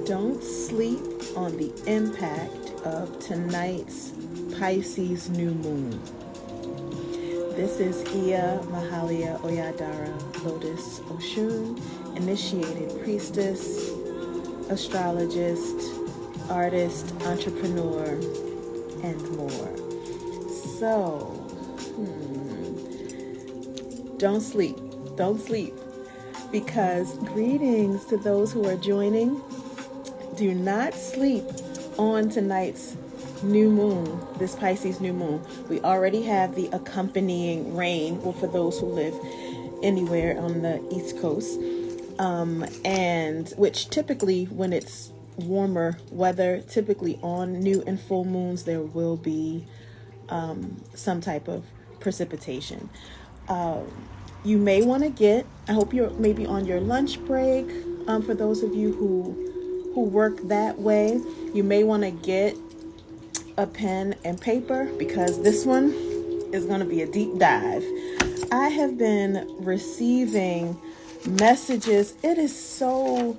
Don't sleep on the impact of tonight's Pisces new moon. This is Mayhalia Lotus Oshun, initiated priestess, astrologist, artist, entrepreneur, and more. So, don't sleep, because greetings to those who are joining. Do not sleep on tonight's new moon, this Pisces new moon. We already have the accompanying rain, well, for those who live anywhere on the East Coast, and which typically, when it's warmer weather, typically on new and full moons, there will be some type of precipitation. You may want to I hope you're maybe on your lunch break. For those of you who work that way, you may want to get a pen and paper, because this one is going to be a deep dive. I have been receiving messages. It is so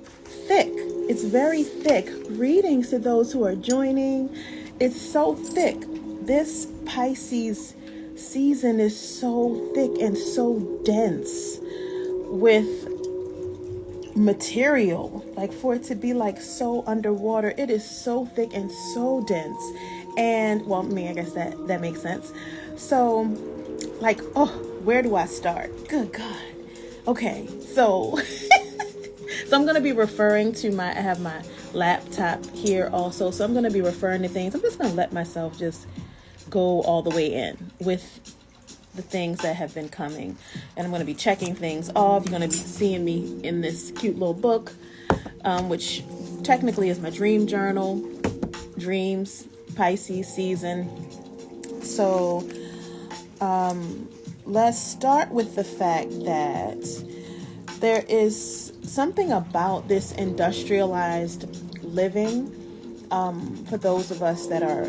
thick. It's very thick. Greetings to those who are joining. It's so thick. This Pisces season is so thick and so dense with material, like for it to be like so underwater. It is so thick and so dense. And well, I guess that makes sense. So like, where do I start? Good God. Okay, so so I'm going to be referring to I have my laptop here also, so I'm going to be referring to things. I'm just going to let myself just go all the way in with the things that have been coming, and I'm going to be checking things off. You're going to be seeing me in this cute little book, which technically is my dream journal, dreams, Pisces season. So let's start with the fact that there is something about this industrialized living. For those of us that are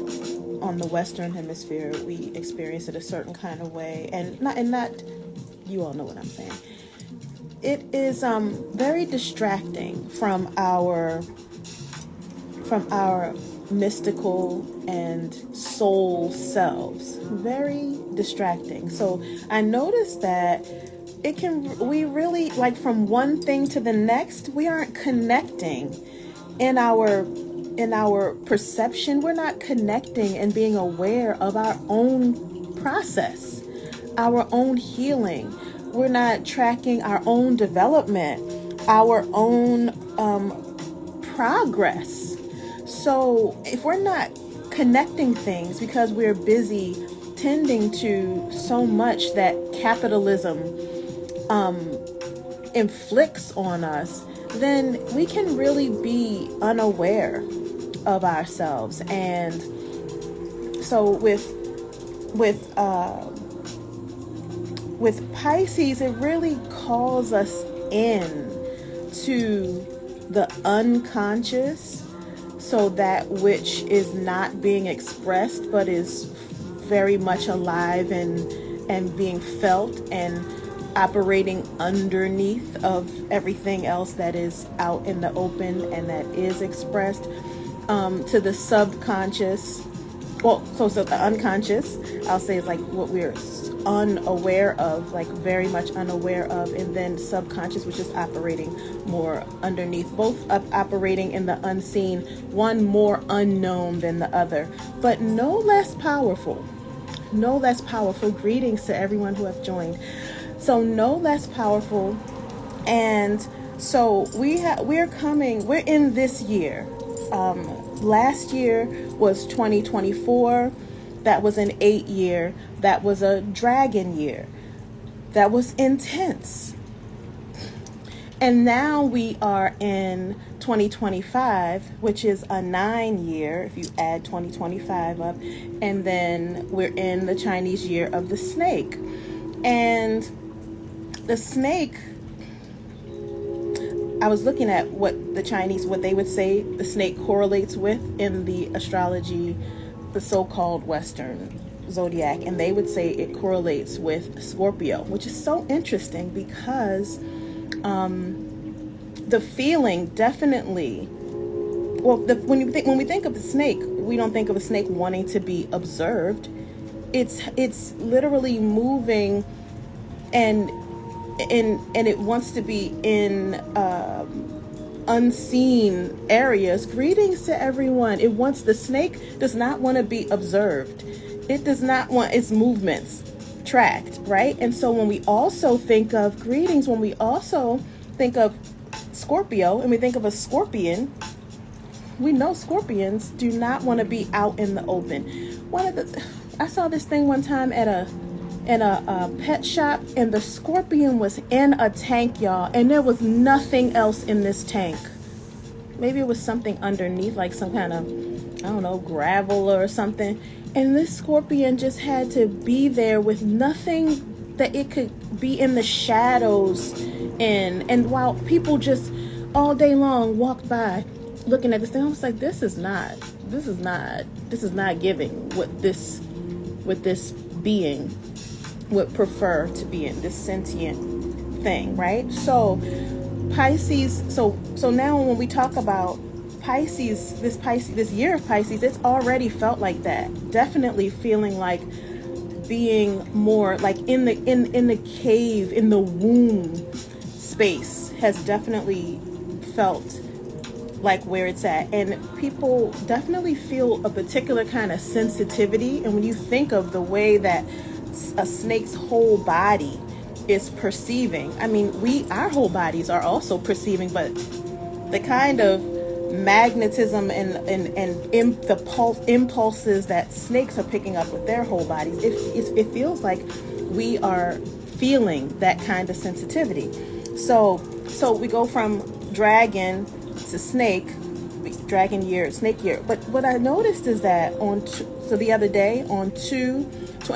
on the Western Hemisphere, we experience it a certain kind of way, and not you all know what I'm saying. It is very distracting from our mystical and soul selves. Very distracting. So I noticed that we really, like, from one thing to the next, we aren't connecting in our perception. We're not connecting and being aware of our own process, our own healing. We're not tracking our own development, our own progress. So if we're not connecting things because we're busy tending to so much that capitalism inflicts on us, then we can really be unaware of ourselves. And so with Pisces, it really calls us in to the unconscious, so that which is not being expressed but is very much alive and being felt and operating underneath of everything else that is out in the open and that is expressed, to the subconscious. Well, so the unconscious, I'll say, is like what we're unaware of, like very much unaware of, and then subconscious, which is operating more underneath, both operating in the unseen, one more unknown than the other, but no less powerful. Greetings to everyone who have joined. So no less powerful. And so we're in this year. Last year was 2024. That was an 8 year. That was a dragon year. That was intense. And now we are in 2025, which is a 9 year, if you add 2025 up. And then we're in the Chinese year of the snake. And the snake, I was looking at what they would say the snake correlates with in the astrology, the so-called Western zodiac, and they would say it correlates with Scorpio, which is so interesting because the feeling definitely well, when we think of the snake, we don't think of a snake wanting to be observed. It's literally moving, and it wants to be in unseen areas. Greetings to everyone. The snake does not want to be observed. It does not want its movements tracked, right? And so when we also think of greetings, when we also think of Scorpio and we think of a scorpion, we know scorpions do not want to be out in the open. I saw this thing one time at a pet shop, and the scorpion was in a tank, y'all, and there was nothing else in this tank. Maybe it was something underneath, like some kind of, I don't know, gravel or something. And this scorpion just had to be there with nothing, that it could be in the shadows. And while people just all day long walked by looking at this thing, I was like, this is not giving what this being would prefer to be in, this sentient thing, right? So Pisces, so now when we talk about Pisces, this year of Pisces, it's already felt like that. Definitely feeling like being more like in the cave, in the womb space has definitely felt like where it's at. And people definitely feel a particular kind of sensitivity. And when you think of the way that a snake's whole body is perceiving, I mean, our whole bodies are also perceiving, but the kind of magnetism and the impulses that snakes are picking up with their whole bodies, it feels like we are feeling that kind of sensitivity. So we go from dragon to snake, dragon year, snake year. But what I noticed is that the other day on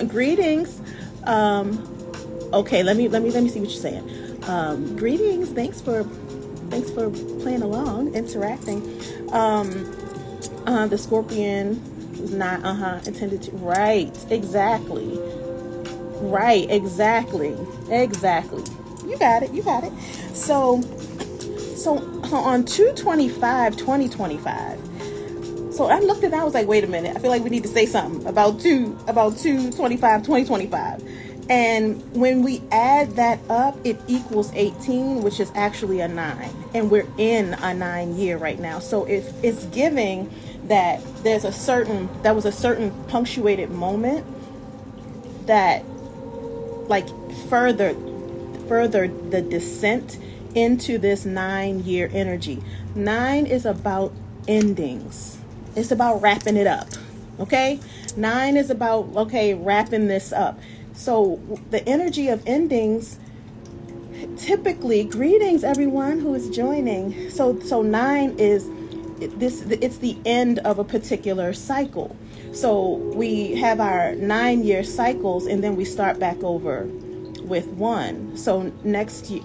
greetings. Okay, let me see what you're saying. Greetings. Thanks for playing along, interacting. The scorpion was not intended to. Right, exactly. You got it. So on 2/25/2025. So I looked at that, I was like, wait a minute, I feel like we need to say something about 2/25/2025. And when we add that up, it equals 18, which is actually a 9. And we're in a 9 year right now. So it's giving that there was a certain punctuated moment that like furthered the descent into this 9 year energy. 9 is about endings. It's about wrapping it up. Okay? 9 is about, wrapping this up. So the energy of endings, typically, greetings everyone who is joining. So 9 is it's the end of a particular cycle. So we have our 9 year cycles, and then we start back over with 1. So next year,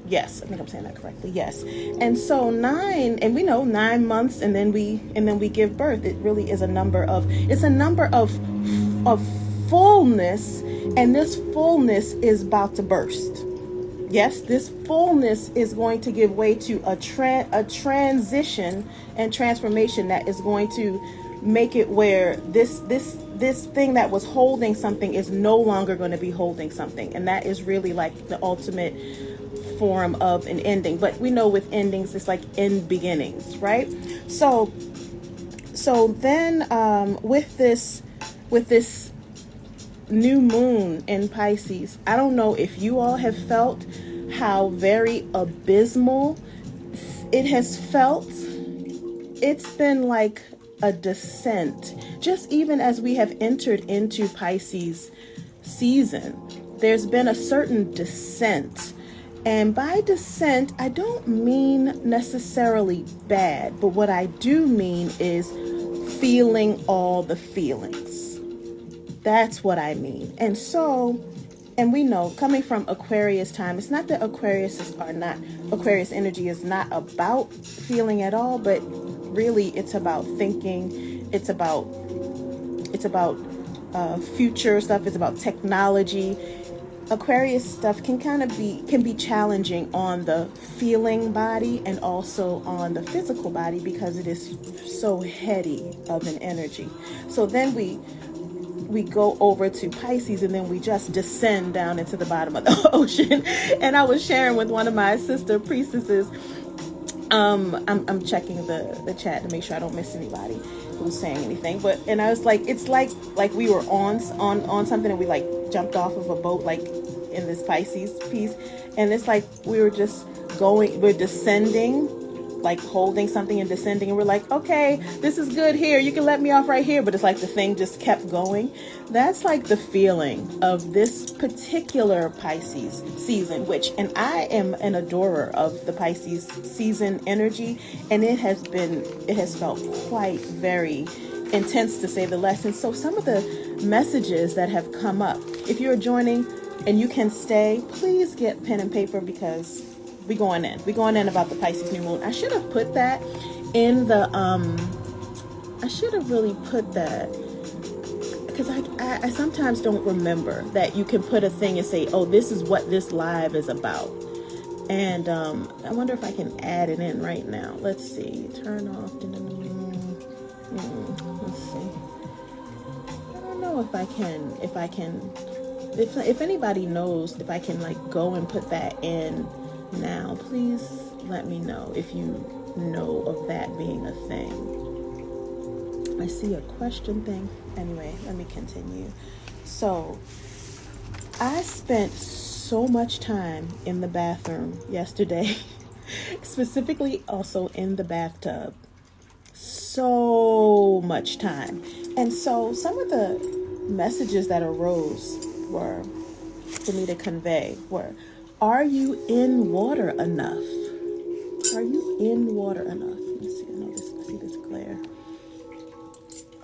yes, I think I'm saying that correctly. Yes. And so 9, and we know 9 months, and then we give birth. It really is a number of fullness, and this fullness is about to burst. Yes, this fullness is going to give way to a transition and transformation that is going to make it where this thing that was holding something is no longer going to be holding something. And that is really like the ultimate form of an ending. But we know with endings, it's like end beginnings, right? So then with this new moon in Pisces, I don't know if you all have felt how very abysmal it has felt. It's been like a descent. Just even as we have entered into Pisces season, there's been a certain descent. And by descent, I don't mean necessarily bad, but what I do mean is feeling all the feelings. That's what I mean. And we know, coming from Aquarius time, it's not that Aquarius energy is not about feeling at all, but really it's about thinking. It's about future stuff. It's about technology. Aquarius stuff can be challenging on the feeling body and also on the physical body because it is so heady of an energy. So then we go over to Pisces and then we just descend down into the bottom of the ocean. And I was sharing with one of my sister priestesses. I'm checking the chat to make sure I don't miss anybody who's saying anything. And I was like, it's like we were on something and we like jumped off of a boat, like in this Pisces piece, and it's like we're descending, like holding something and descending, and we're like, okay, this is good here, you can let me off right here, but it's like the thing just kept going. That's like the feeling of this particular Pisces season, and I am an adorer of the Pisces season energy, and it has felt quite very intense, to say the least. And so some of the messages that have come up, if you're joining and you can stay, please get pen and paper, because we're going in about the Pisces new moon. I should have put that in the I should have really put that, because I sometimes don't remember that you can put a thing and say, oh, this is what this live is about. And I wonder if I can add it in right now. Let's see. Turn off. Let's see. I don't know if I can. If anybody knows if I can like go and put that in now, please let me know if you know of that being a thing. I see a question thing. Anyway, let me continue. So I spent so much time in the bathroom yesterday, specifically also in the bathtub. So much time. And so some of the messages that arose were, for me to convey, were, are you in water enough? Are you in water enough? Let me see, I see this glare.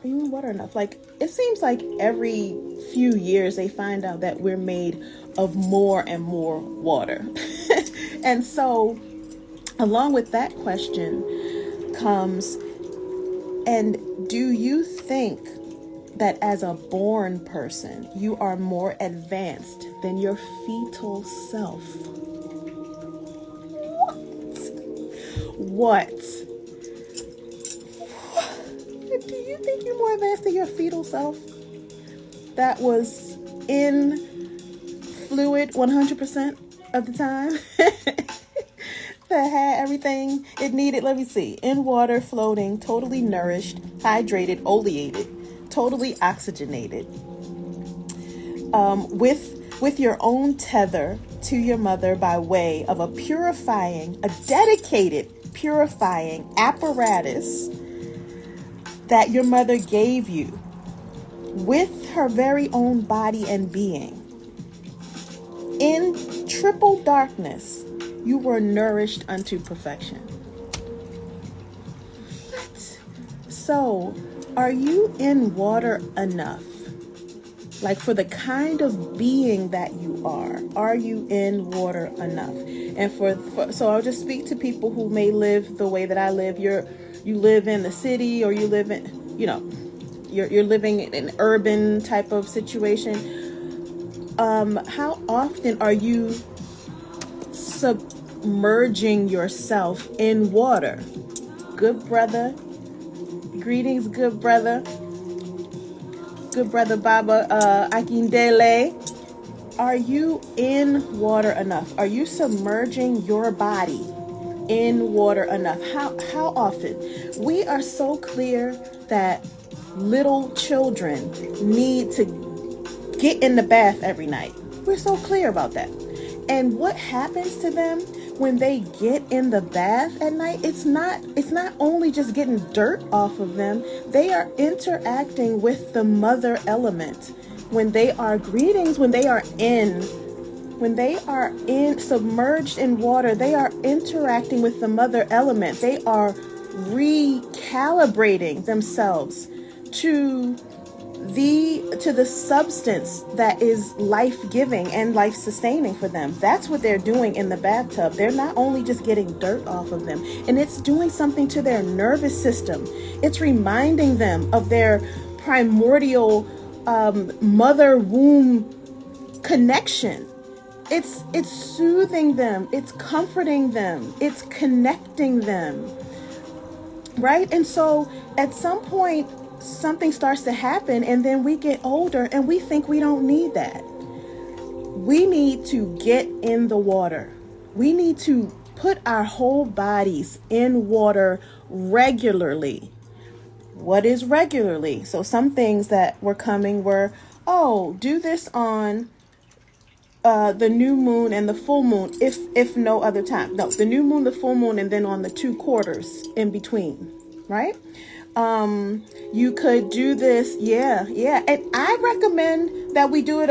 Are you in water enough? Like, it seems like every few years they find out that we're made of more and more water. And so along with that question comes, and do you think that as a born person, you are more advanced than your fetal self? What? Do you think you're more advanced than your fetal self? That was in fluid 100% of the time? That had everything it needed. Let me see. In water, floating, totally nourished, hydrated, oleated, totally oxygenated, with your own tether to your mother by way of a dedicated purifying apparatus that your mother gave you, with her very own body and being. In triple darkness, you were nourished unto perfection. What? So, are you in water enough? Like, for the kind of being that you are you in water enough? And so I'll just speak to people who may live the way that I live. You live in the city, or you live in, you're living in an urban type of situation. How often are you submerging yourself in water? Good brother. Greetings, good brother. Good brother Baba Akindele. Are you in water enough? Are you submerging your body in water enough? How often? We are so clear that little children need to get in the bath every night. We're so clear about that. And what happens to them when they get in the bath at night? It's not only just getting dirt off of them. They are interacting with the mother element. When they are submerged in water, they are interacting with the mother element. They are recalibrating themselves to the substance that is life-giving and life-sustaining for them. That's what they're doing in the bathtub. They're not only just getting dirt off of them, and it's doing something to their nervous system. It's reminding them of their primordial mother womb connection. it's soothing them, it's comforting them, it's connecting them, right? And so at some point something starts to happen, and then we get older and we think we don't need that. We need to get in the water. We need to put our whole bodies in water regularly. What is regularly? So some things that were coming were, oh, do this on the new moon and the full moon, if no other time. No, the new moon, the full moon, and then on the 2 quarters in between, right? You could do this. Yeah. And I recommend that we do it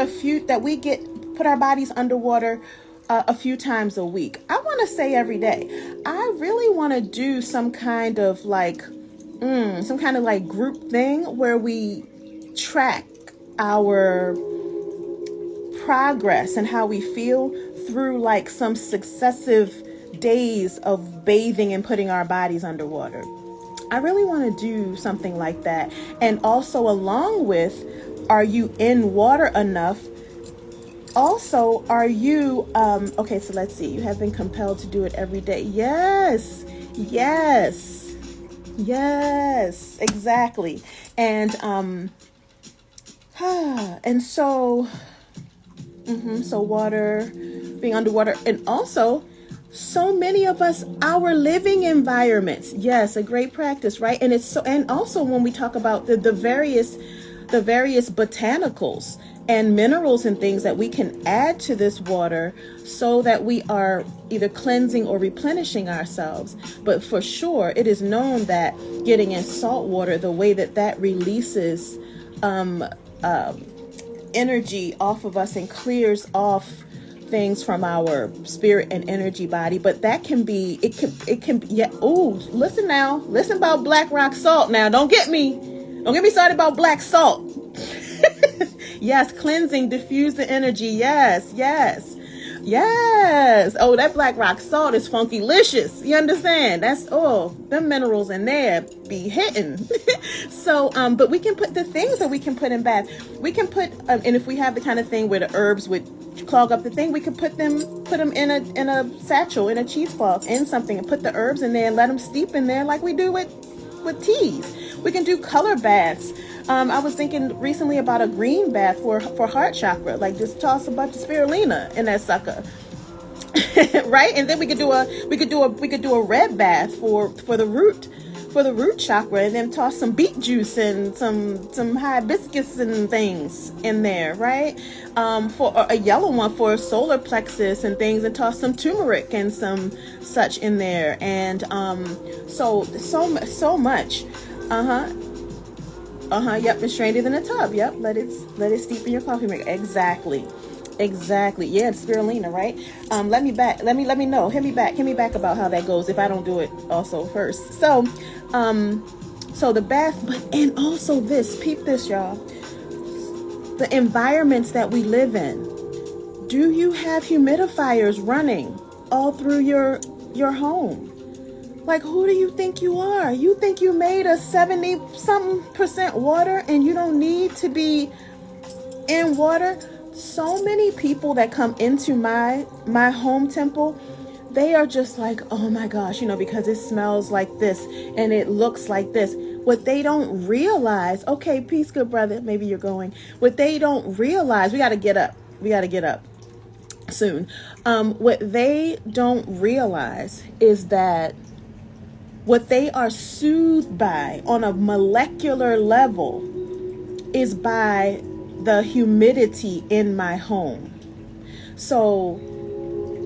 that we put our bodies underwater a few times a week. I want to say every day. I really want to do some kind of like group thing where we track our progress and how we feel through like some successive days of bathing and putting our bodies underwater. I really want to do something like that. And also along with, are you in water enough? Also, are you, okay, so let's see. You have been compelled to do it every day. Yes, exactly. And so, so water, being underwater, and also so many of us, our living environments. Yes, a great practice, right? And and also when we talk about the various botanicals and minerals and things that we can add to this water so that we are either cleansing or replenishing ourselves. But for sure, it is known that getting in salt water, the way that releases energy off of us and clears off things from our spirit and energy body. But that can be, it can be, yeah. Oh, listen about black rock salt now. Don't get me started about black salt. Yes, cleansing, diffuse the energy. Yes. Oh, that black rock salt is funky-licious. You understand? That's, them minerals in there be hitting. So, but we can put the things that we can put in bath. We can put, and if we have the kind of thing where the herbs would clog up the thing, we could put them in a satchel, in a cheesecloth, in something, and put the herbs in there and let them steep in there like we do with teas. We can do color baths. I was thinking recently about a green bath for heart chakra, like just toss a bunch of spirulina in that sucker. Right? And then we could do a red bath for the root chakra, and then toss some beet juice and some hibiscus and things in there, right? For a yellow one for solar plexus and things, and toss some turmeric and some such in there. And so much. Yep, and strain it in a tub. Yep, let it steep in your coffee maker. Exactly. Yeah, it's spirulina, right? Let me know. Hit me back about how that goes if I don't do it also first. So the bath, and also peep this, y'all. The environments that we live in. Do you have humidifiers running all through your home? Like, who do you think you are? You think you made a 70-something% water and you don't need to be in water? So many people that come into my home temple, they are just like, oh my gosh, because it smells like this and it looks like this. What they don't realize, okay, peace, good brother, maybe you're going. What they don't realize, we got to get up soon. What they don't realize is that what they are soothed by on a molecular level is by the humidity in my home. So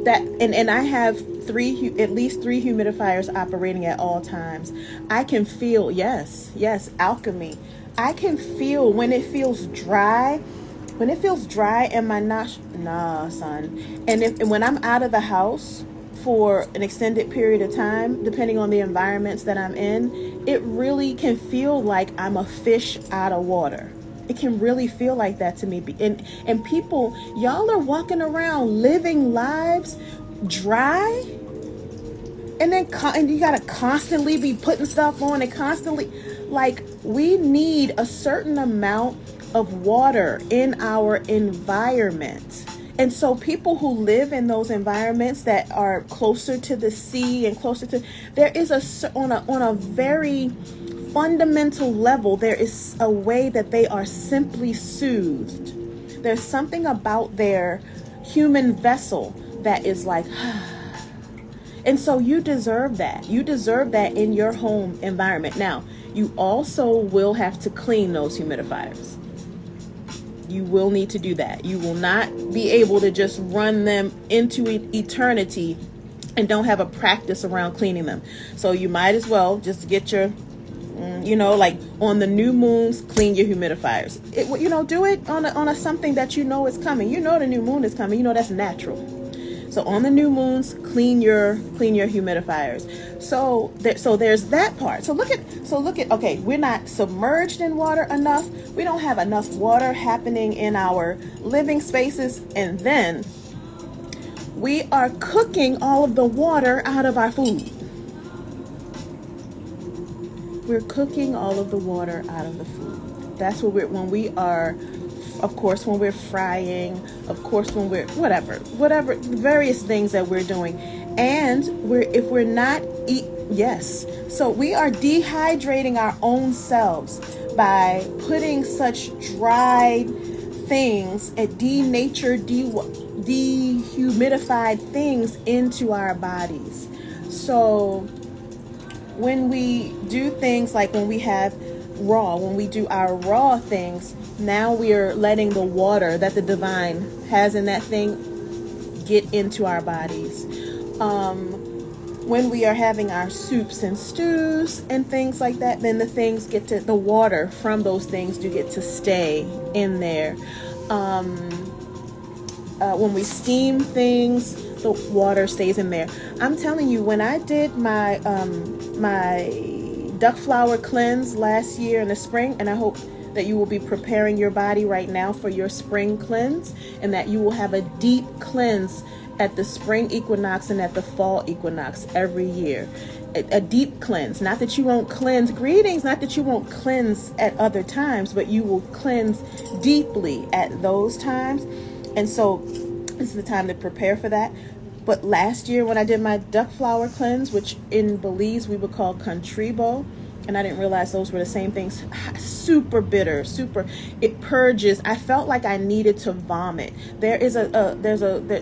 that, and I have at least three humidifiers operating at all times. I can feel, yes, alchemy. I can feel when it feels dry in my son. And when I'm out of the house for an extended period of time, depending on the environments that I'm in, it really can feel like I'm a fish out of water. It can really feel like that to me. And people, y'all are walking around living lives dry, and you gotta constantly be putting stuff on, and constantly, like, we need a certain amount of water in our environment. And so people who live in those environments that are closer to the sea and closer to, there is on a very fundamental level, there is a way that they are simply soothed. There's something about their human vessel that is like, and so you deserve that. You deserve that in your home environment. Now, you also will have to clean those humidifiers. You will need to do that. You will not be able to just run them into eternity and don't have a practice around cleaning them. So you might as well just get your, like on the new moons, clean your humidifiers. Do it on a something that you know is coming. You know the new moon is coming. You know that's natural. So on the new moons, clean your humidifiers. So there's that part. So look at. Okay, we're not submerged in water enough. We don't have enough water happening in our living spaces, and then we are cooking all of the water out of our food. We're cooking all of the water out of the food. That's what when we are. Of course, when we're frying, of course, when we're whatever, various things that we're doing. And if we're not yes. So we are dehydrating our own selves by putting such dried things and dehumidified things into our bodies. So when we do things like when we do our raw things, now we are letting the water that the divine has in that thing get into our bodies. When we are having our soups and stews and things like that, then the water from those things do get to stay in there. When we steam things, the water stays in there. I'm telling you, when I did my duck flower cleanse last year in the spring, and I hope that you will be preparing your body right now for your spring cleanse, and that you will have a deep cleanse at the spring equinox and at the fall equinox every year. A deep cleanse. Not that you won't cleanse at other times, but you will cleanse deeply at those times. And so this is the time to prepare for that. But last year when I did my duck flower cleanse, which in Belize we would call contribo, and I didn't realize those were the same things. Super bitter, it purges. I felt like I needed to vomit.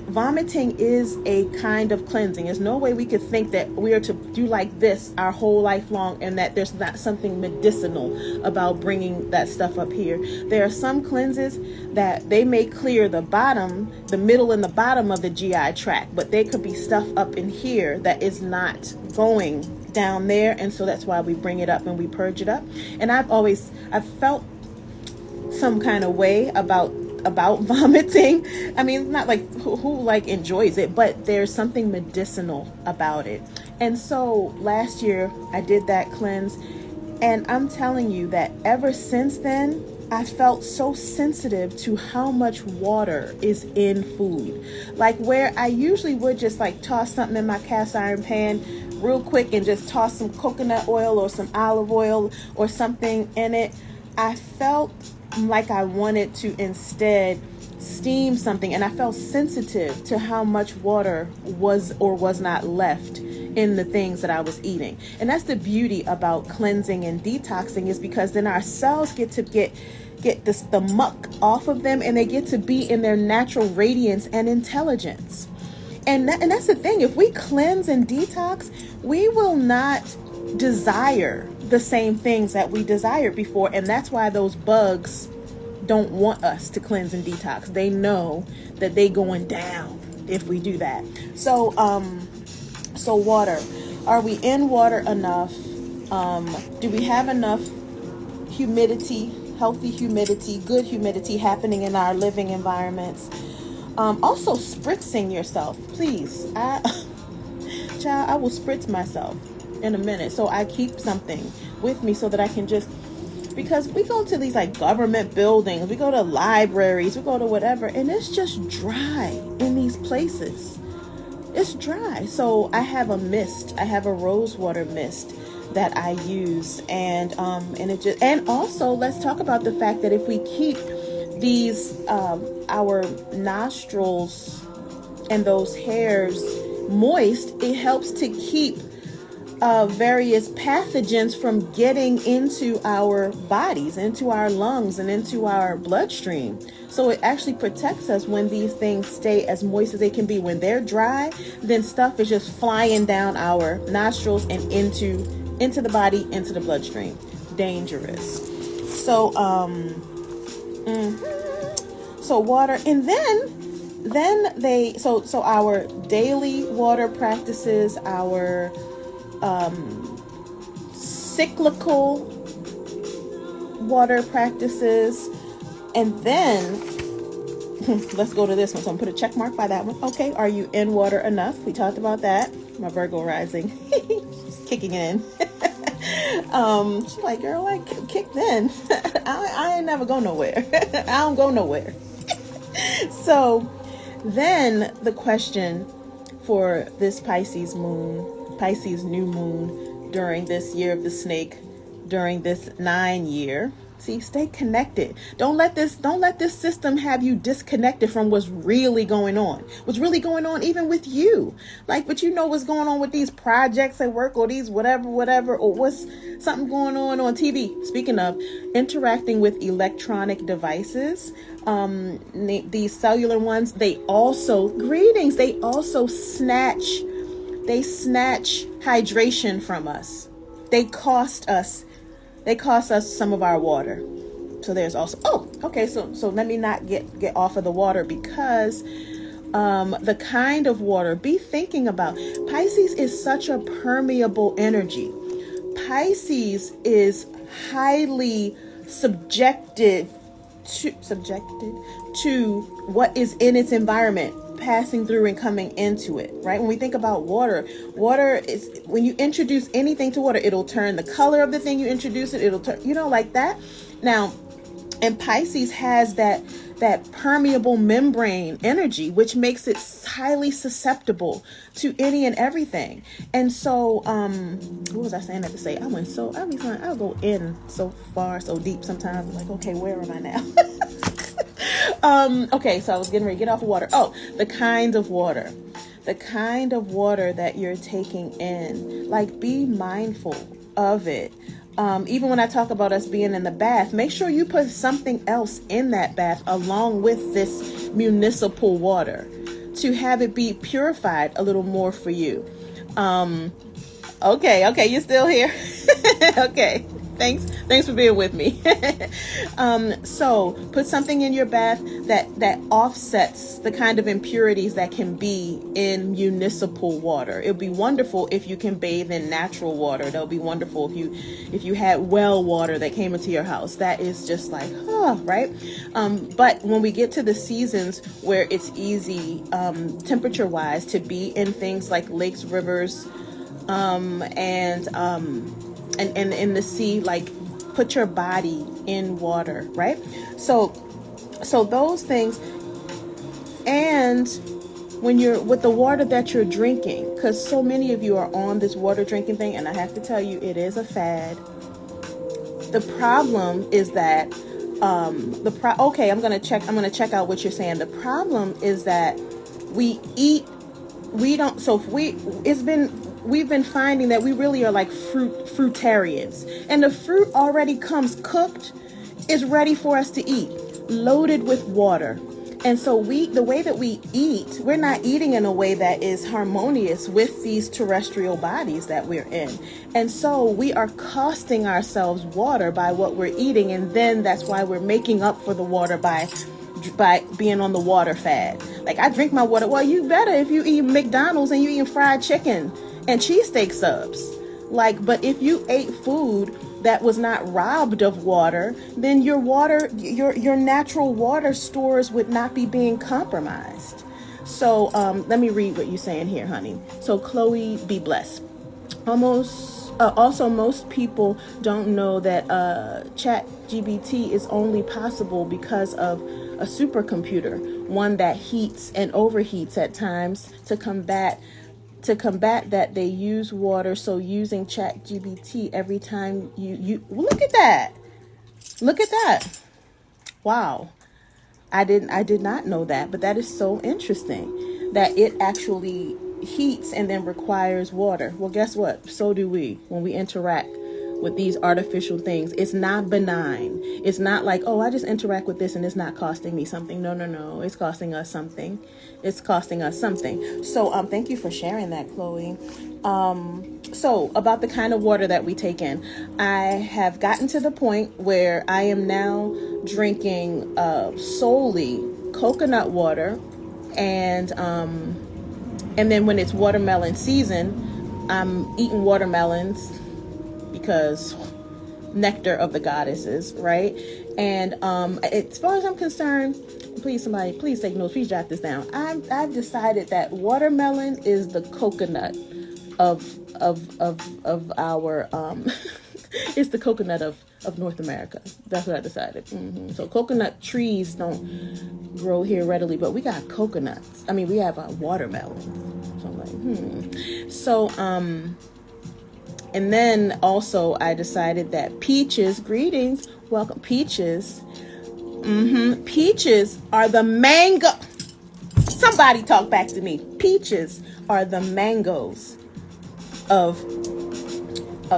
Vomiting is a kind of cleansing. There's no way we could think that we are to do like this our whole life long and that there's not something medicinal about bringing that stuff up here. There are some cleanses that they may clear the middle and the bottom of the GI tract, but there could be stuff up in here that is not going down there, and so that's why we bring it up and we purge it up. And I've felt some kind of way about vomiting. I mean, it's not like who enjoys it, but there's something medicinal about it. And so last year I did that cleanse, and I'm telling you that ever since then I felt so sensitive to how much water is in food. Like where I usually would just toss something in my cast iron pan real quick and just toss some coconut oil or some olive oil or something in it, I felt like I wanted to instead steam something, and I felt sensitive to how much water was or was not left in the things that I was eating. And that's the beauty about cleansing and detoxing, is because then our cells get to get the muck off of them, and they get to be in their natural radiance and intelligence. And that's the thing. If we cleanse and detox, we will not desire the same things that we desired before. And that's why those bugs don't want us to cleanse and detox. They know that they going down if we do that. So water. Are we in water enough? Do we have enough humidity, healthy humidity, good humidity happening in our living environments? Also spritzing yourself, please. I will spritz myself in a minute. So I keep something with me so that I can because we go to these government buildings, we go to libraries, we go to whatever, and it's just dry in these places. It's dry. So I have a mist. I have a rose water mist that I use, and also let's talk about the fact that if we keep these our nostrils and those hairs moist, it helps to keep various pathogens from getting into our bodies, into our lungs, and into our bloodstream. So it actually protects us when these things stay as moist as they can be. When they're dry, then stuff is just flying down our nostrils and into the body, into the bloodstream. Dangerous. So so water, and then they so our daily water practices, our cyclical water practices, and then let's go to this one. So I'm gonna put a check mark by that one. Okay, are you in water enough? We talked about that. My Virgo rising kicking in. She's like, girl, I kicked in. I ain't never go nowhere. I don't go nowhere. So then the question for this Pisces new moon, during this year of the snake, during this 9 year. See, stay connected. Don't let this system have you disconnected from what's really going on. What's really going on even with you. Like, but you know what's going on with these projects at work, or these whatever, or what's something going on TV. Speaking of interacting with electronic devices, these cellular ones, they also snatch hydration from us. They cost us some of our water. So there's also, so let me not get off of the water, because the kind of water, be thinking about, Pisces is such a permeable energy. Pisces is highly subjected to what is in its environment, passing through and coming into it, right? When we think about water is, when you introduce anything to water, it'll turn the color of the thing you introduce it, it'll turn, like that. Now, and Pisces has that permeable membrane energy, which makes it highly susceptible to any and everything. And so, what was I saying that to say? I'll go in so far, so deep sometimes. I'm like, okay, where am I now? Okay, so I was getting ready to get off of water. Oh, the kind of water that you're taking in, like, be mindful of it. Even when I talk about us being in the bath, make sure you put something else in that bath along with this municipal water to have it be purified a little more for you. Okay, you're still here. Okay. Thanks for being with me. So put something in your bath that offsets the kind of impurities that can be in municipal water. It would be wonderful if you can bathe in natural water. That would be wonderful if you had well water that came into your house. That is just like, right? But when we get to the seasons where it's easy, temperature wise, to be in things like lakes, rivers, and in the sea, like, put your body in water, right? So those things. And when you're with the water that you're drinking, because so many of you are on this water drinking thing, and I have to tell you, it is a fad. The problem is that I'm gonna check out what you're saying. The problem is that we've been finding that we really are like fruitarians, and the fruit already comes cooked, is ready for us to eat, loaded with water. And so the way that we eat, we're not eating in a way that is harmonious with these terrestrial bodies that we're in. And so we are costing ourselves water by what we're eating, and then that's why we're making up for the water by being on the water fad. Like, I drink my water. Well, you better if you eat McDonald's and you eating fried chicken and cheesesteak subs. Like, but if you ate food that was not robbed of water, then your natural water stores would not be being compromised. So let me read what you're saying here, honey. So Chloe, be blessed. Also, most people don't know that ChatGPT is only possible because of a supercomputer, one that heats and overheats at times. To combat that, they use water. So using ChatGPT every time you look at that. Wow. I did not know that, but that is so interesting that it actually heats and then requires water. Well, guess what? So do we when we interact with these artificial things. It's not benign. It's not like, oh, I just interact with this and it's not costing me something. No, no, no. It's costing us something. It's costing us something. So thank you for sharing that, Chloe. So about the kind of water that we take in, I have gotten to the point where I am now drinking solely coconut water, and then when it's watermelon season, I'm eating watermelons because nectar of the goddesses, right? And as far as I'm concerned, please take notes, please jot this down. I've decided that watermelon is the coconut of our it's the coconut of North America. That's what I decided. So coconut trees don't grow here readily, but we got coconuts. I mean, we have watermelons. So I'm like, So and then also I decided that peaches, greetings, welcome, peaches. Peaches are the mango. Somebody talk back to me. Peaches are the mangoes of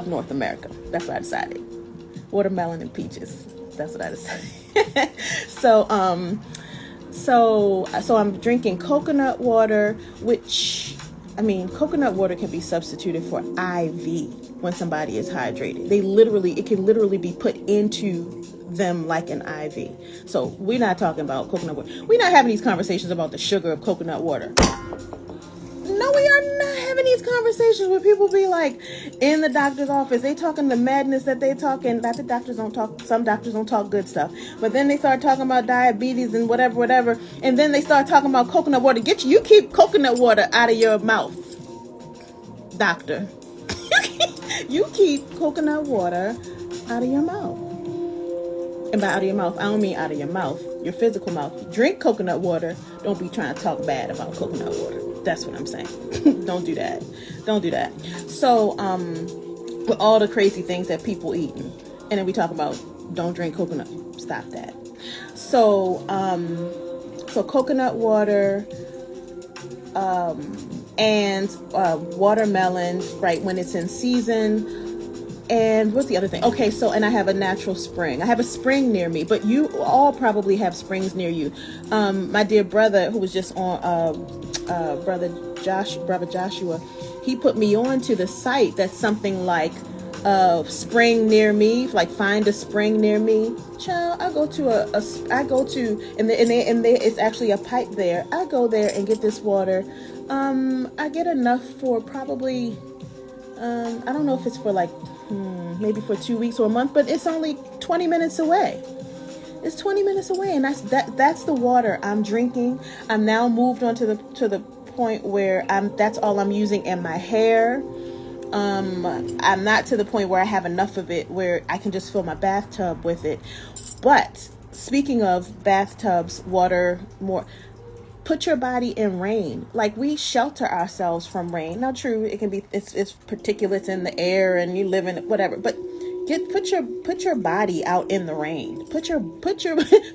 North America. That's what I decided. Watermelon and peaches. That's what I decided. So I'm drinking coconut water, which, I mean, coconut water can be substituted for IV when somebody is hydrated. It can literally be put into them like an IV. So we're not talking about coconut water. We're not having these conversations about the sugar of coconut water. No, we are not having these conversations where people be like in the doctor's office, they talking the madness that they talking. That the doctors don't talk. Some doctors don't talk good stuff, but then they start talking about diabetes and whatever, and then they start talking about coconut water. You keep coconut water out of your mouth, doctor. You keep coconut water out of your mouth. And by out of your mouth, I don't mean out of your mouth, your physical mouth. Drink coconut water. Don't be trying to talk bad about coconut water. That's what I'm saying. Don't do that. Don't do that. So, with all the crazy things that people eat, and then we talk about don't drink coconut. Stop that. So coconut water, and watermelon, right, when it's in season. And what's the other thing? Okay, so, and I have a natural spring. I have a spring near me, but you all probably have springs near you. My dear brother, who was just on, brother Joshua, he put me on to the site that's something like spring near me, like find a spring near me. Child, I go to and it's actually a pipe there. I go there and get this water. I get enough for probably, I don't know if it's for like, maybe for 2 weeks or a month, but it's only 20 minutes away. It's 20 minutes away, and that's the water I'm drinking. I'm now moved on to the point where that's all I'm using in my hair. I'm not to the point where I have enough of it where I can just fill my bathtub with it. But speaking of bathtubs, water, more. Put your body in rain. Like, we shelter ourselves from rain. Now, true, it can be it's particulates in the air and you live in it, whatever. But put your body out in the rain. Put your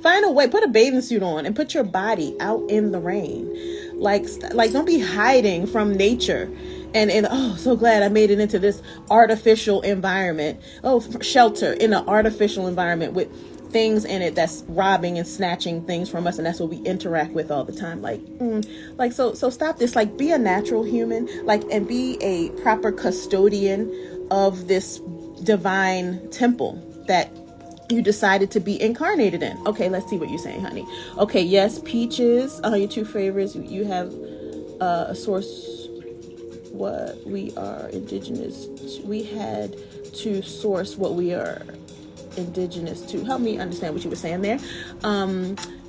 find a way. Put a bathing suit on and put your body out in the rain. Like don't be hiding from nature. And oh, so glad I made it into this artificial environment. Oh, shelter in an artificial environment with things in it that's robbing and snatching things from us, and that's what we interact with all the time. So stop this. Like, be a natural human, and be a proper custodian of this divine temple that you decided to be incarnated in. Okay, let's see what you're saying, honey. Okay, yes, peaches are your two favorites. You have a source. What we are indigenous to. We had to source what we are indigenous to. Help me understand what you were saying there.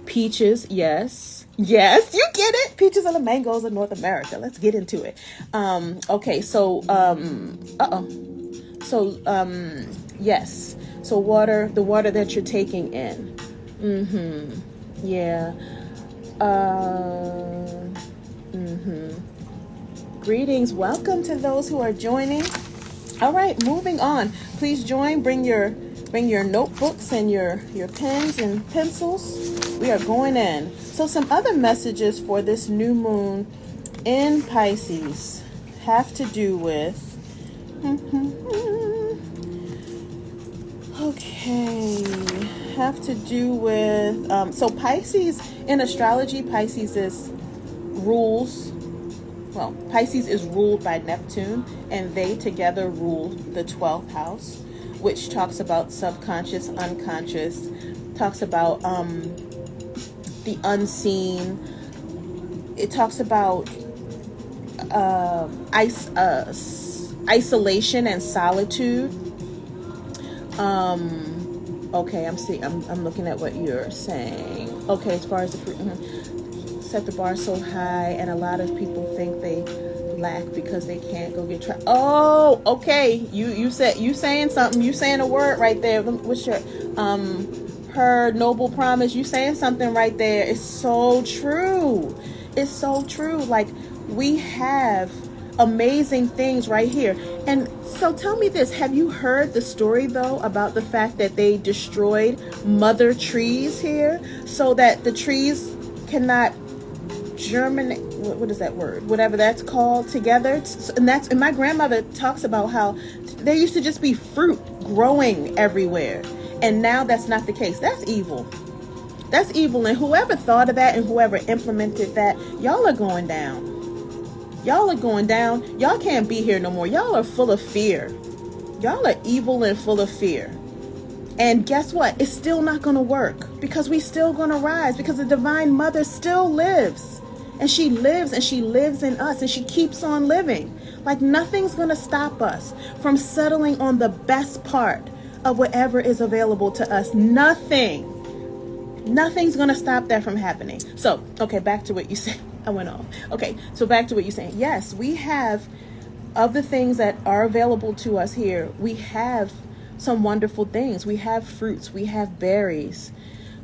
Peaches, yes, you get it. Peaches are the mangoes of North America. Let's get into it. Okay, so yes, so the water that you're taking in. Yeah. Greetings, welcome to those who are joining. All right, moving on. Please join. Bring your Bring your notebooks and your pens and pencils. We are going in. So some other messages for this new moon in Pisces have to do with so Pisces in astrology, Pisces is ruled by Neptune, and they together rule the 12th house, which talks about subconscious, unconscious, talks about the unseen. It talks about isolation and solitude. Okay, I'm looking at what you're saying. Okay, as far as the fruit, set the bar so high, and a lot of people think they lack because they can't go get trapped. Oh, okay. You saying something. You saying a word right there. What's your her noble promise? You saying something right there. It's so true. It's so true. Like, we have amazing things right here. And so tell me this, have you heard the story though about the fact that they destroyed mother trees here so that the trees cannot germinate? What is that word? Whatever that's called, together. And my grandmother talks about how there used to just be fruit growing everywhere, and now that's not the case. That's evil. That's evil. And whoever thought of that and whoever implemented that, y'all are going down. Y'all are going down. Y'all can't be here no more. Y'all are full of fear. Y'all are evil and full of fear. And guess what? It's still not going to work, because we still going to rise, because the Divine Mother still lives. And she lives in us, and she keeps on living. Like, nothing's going to stop us from settling on the best part of whatever is available to us. Nothing's going to stop that from happening. So, okay, back to what you said. I went off. Okay, so back to what you're saying. Yes, we have, of the things that are available to us here, we have some wonderful things. We have fruits, we have berries,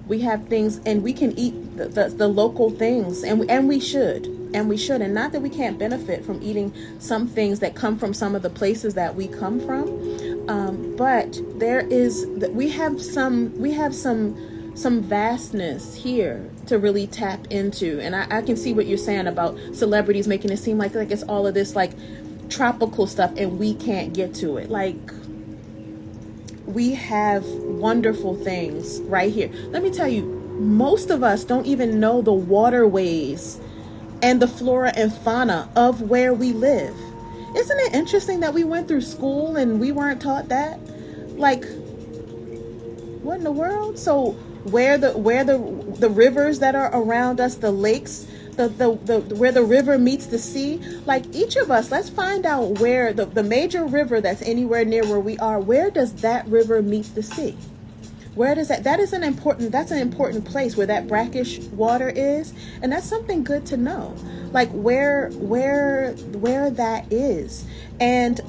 we have things, and we can eat the local things, and we should. And not that we can't benefit from eating some things that come from some of the places that we come from, but we have some vastness here to really tap into. And I can see what you're saying about celebrities making it seem like it's all of this like tropical stuff, and we can't get to it. Like, we have wonderful things right here. Let me tell you, most of us don't even know the waterways and the flora and fauna of where we live. Isn't it interesting that we went through school and we weren't taught that? Like, what in the world? So where the rivers that are around us, the lakes, where the river meets the sea, like, each of us, let's find out where the major river that's anywhere near where we are, where does that river meet the sea? Where does that's an important place where that brackish water is. And that's something good to know, like where that is. And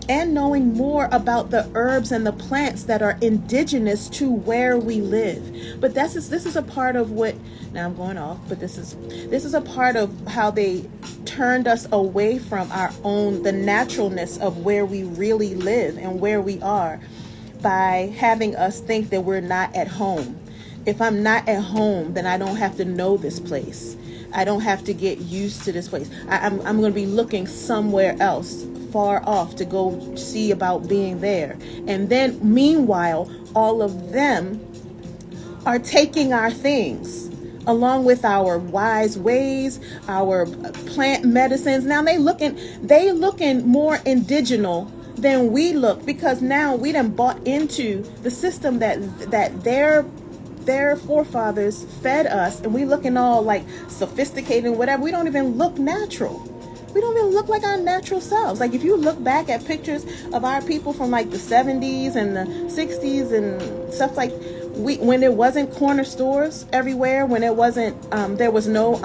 knowing more about the herbs and the plants that are indigenous to where we live. But this is a part of what, now I'm going off, but this is a part of how they turned us away from the naturalness of where we really live and where we are, by having us think that we're not at home. If I'm not at home, then I don't have to know this place. I don't have to get used to this place. I'm going to be looking somewhere else, far off, to go see about being there. And then, meanwhile, all of them are taking our things, along with our wise ways, our plant medicines. Now they looking more indigenous than we look, because now we done bought into the system that their forefathers fed us, and we looking all like sophisticated and whatever. We don't even look natural. We don't even look like our natural selves. Like, if you look back at pictures of our people from like the 70s and the 60s and stuff, like, when there wasn't corner stores everywhere, when it wasn't there was no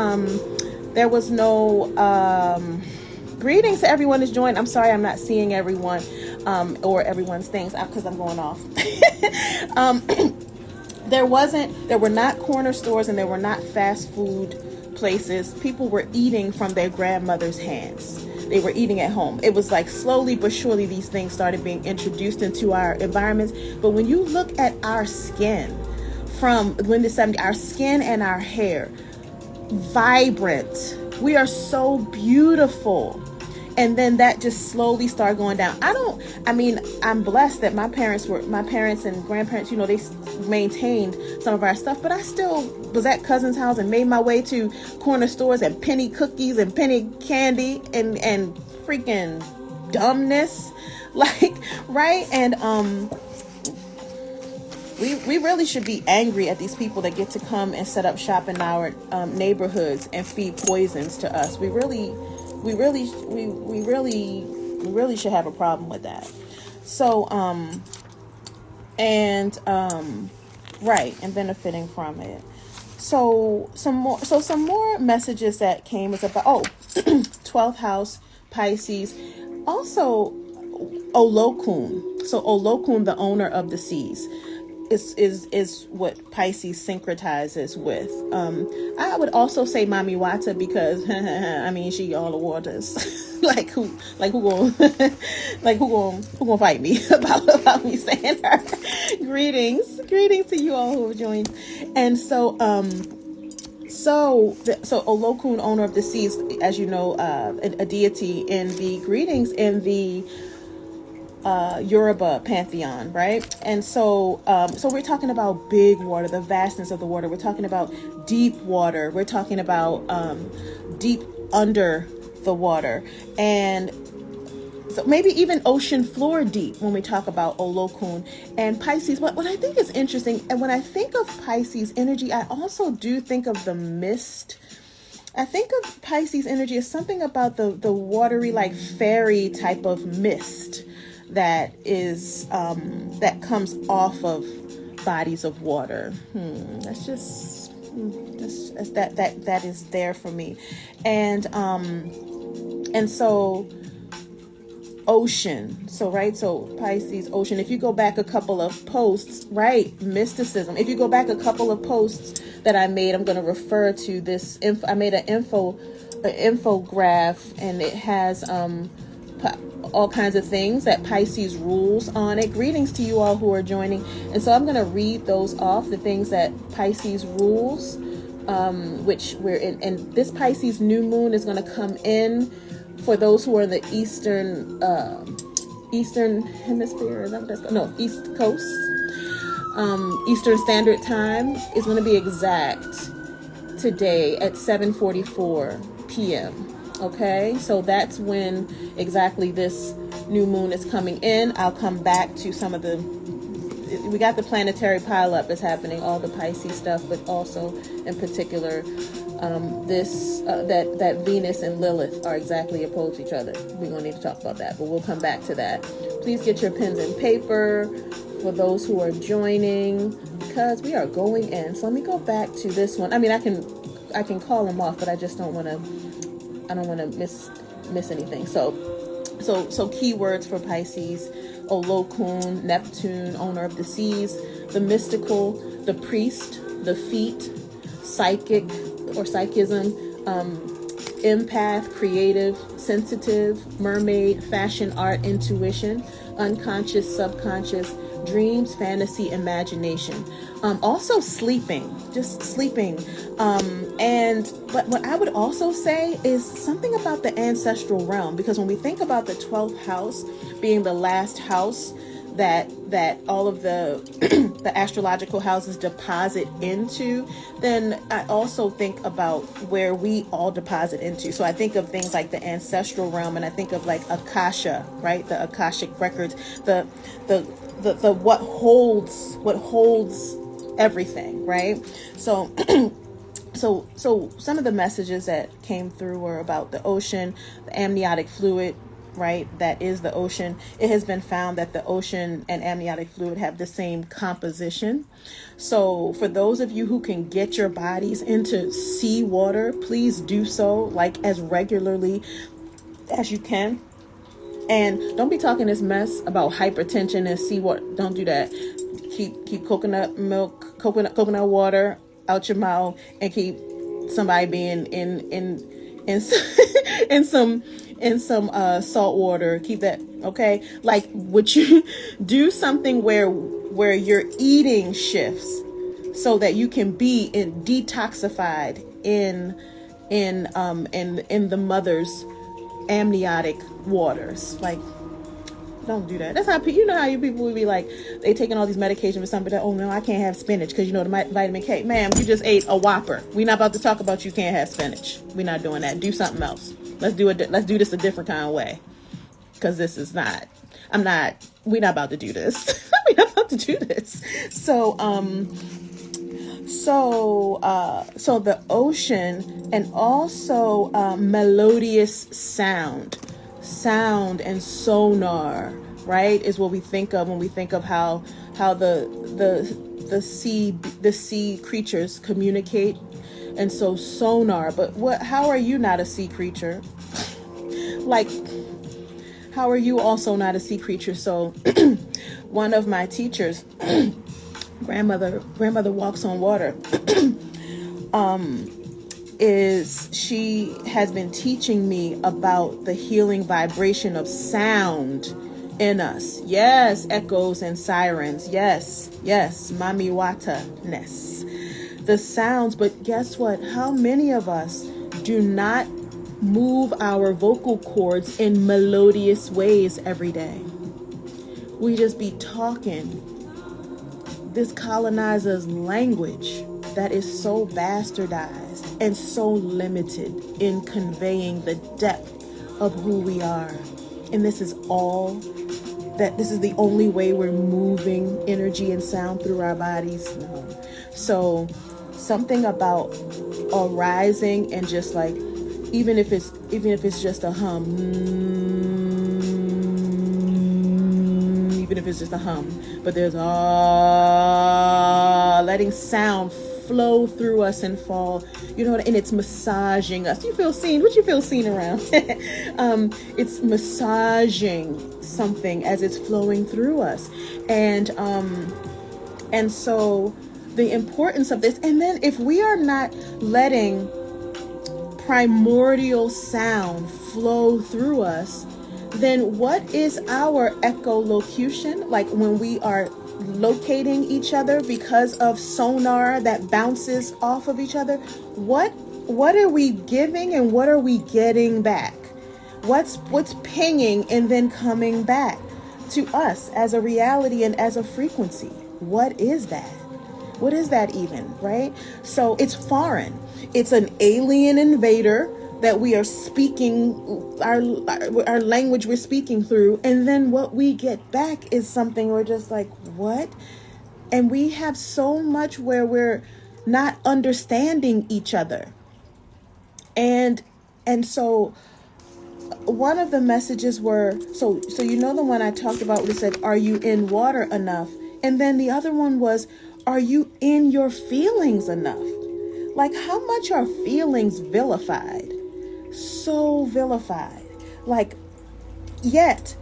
greetings to everyone who's joined. I'm sorry I'm not seeing everyone or everyone's things because I'm going off. There were not corner stores, and there were not fast food places. People were eating from their grandmother's hands. they were eating at home. It was like slowly but surely these things started being introduced into our environments. But when you look at our skin from when the 70s, our skin and our hair, vibrant, we are so beautiful. And then that just slowly started going down. I'm blessed that my parents and grandparents, they maintained some of our stuff, but I still was at cousin's house and made my way to corner stores and penny cookies and penny candy and freaking dumbness, like, right? And, we really should be angry at these people that get to come and set up shop in our neighborhoods and feed poisons to us. We really should have a problem with that. So, right, and benefiting from it. So some more messages that came is about 12th house, Pisces, also Olokun. So Olokun, the owner of the seas, is what Pisces syncretizes with. I would also say Mami Wata because she all the waters. like who gonna fight me about me saying her? Greetings to you all who have joined. And so Olokun, owner of the seas, as you know, a deity in the greetings in the Yoruba pantheon, right? And so we're talking about big water, the vastness of the water. We're talking about deep water. We're talking about deep under the water, and so maybe even ocean floor deep when we talk about Olokun and Pisces. What I think is interesting, and when I think of Pisces energy, I also do think of the mist. I think of Pisces energy as something about the watery, like fairy type of mist that is that comes off of bodies of water. That's just that is there for me. And so ocean. So Pisces, ocean. If you go back a couple of posts, right, mysticism. If you go back a couple of posts that I made, I'm going to refer to this info. I made an infograph, and it has all kinds of things that Pisces rules on it. Greetings to you all who are joining. And so I'm going to read those off, the things that Pisces rules, which we're in. And this Pisces new moon is going to come in for those who are in the Eastern hemisphere. Is that what that's called? No, East Coast. Eastern Standard Time is going to be exact today at 7:44 p.m. Okay, so that's when exactly this new moon is coming in. I'll come back to some of we got the planetary pileup is happening, all the Pisces stuff, but also in particular that Venus and Lilith are exactly opposed to each other. We're going to need to talk about that, but we'll come back to that. Please get your pens and paper for those who are joining, because we are going in. So let me go back to this one. I mean, I can call them off, but I just don't want to miss anything. So keywords for Pisces: Olokun, Neptune, owner of the seas, the mystical, the priest, the feet, psychic or psychism, empath, creative, sensitive, mermaid, fashion, art, intuition, unconscious, subconscious, dreams, fantasy, imagination. Also sleeping, just sleeping. But what I would also say is something about the ancestral realm, because when we think about the 12th house being the last house that all of the the astrological houses deposit into, then I also think about where we all deposit into. So I think of things like the ancestral realm, and I think of like Akasha, right? The Akashic records, the what holds everything, right? So so some of the messages that came through were about the ocean, the amniotic fluid, right? That is the ocean. It has been found that the ocean and amniotic fluid have the same composition. So for those of you who can get your bodies into seawater, please do so, like as regularly as you can. And don't be talking this mess about hypertension and seawater. Don't do that. Keep coconut milk, coconut water out your mouth, and keep somebody being and and some salt water. Keep that, okay? Like, would you do something where your eating shifts so that you can be detoxified in the mother's amniotic waters? Like, don't do that. That's how you know how you people would be like, they taking all these medications for something that, oh no, I can't have spinach because you know the vitamin K. Ma'am, you just ate a Whopper. We're not about to talk about you can't have spinach. We're not doing that. Do something else. Let's do it. Let's do this a different kind of way, because this is not. We're not about to do this. We're not about to do this. So so the ocean, and also melodious sound and sonar, right, is what we think of when we think of how the sea creatures communicate. And so sonar, but how are you not a sea creature? Like, how are you also not a sea creature? So one of my teachers, grandmother walks on water, she has been teaching me about the healing vibration of sound in us. Yes, echoes and sirens. Yes, mami wata-ness. The sounds, but guess what? How many of us do not move our vocal cords in melodious ways every day? We just be talking this colonizer's language that is so bastardized and so limited in conveying the depth of who we are. And this is the only way we're moving energy and sound through our bodies. No. So something about arising and just like, even if it's just a hum, even if it's just a hum, but there's letting sound flow through us and fall, and it's massaging us. You feel seen? What you feel seen around? It's massaging something as it's flowing through us, and so the importance of this. And then if we are not letting primordial sound flow through us, then what is our echolocution? Like when we are locating each other because of sonar that bounces off of each other, what are we giving and what are we getting back? What's pinging and then coming back to us as a reality and as a frequency? What is that? What is that even, right? So it's foreign. It's an alien invader that we are speaking, our language we're speaking through. And then what we get back is something we're just like, what? And we have so much where we're not understanding each other. And so one of the messages were, so the one I talked about, we said, are you in water enough? And then the other one was, are you in your feelings enough? Like, how much are feelings vilified? So vilified. Like, yet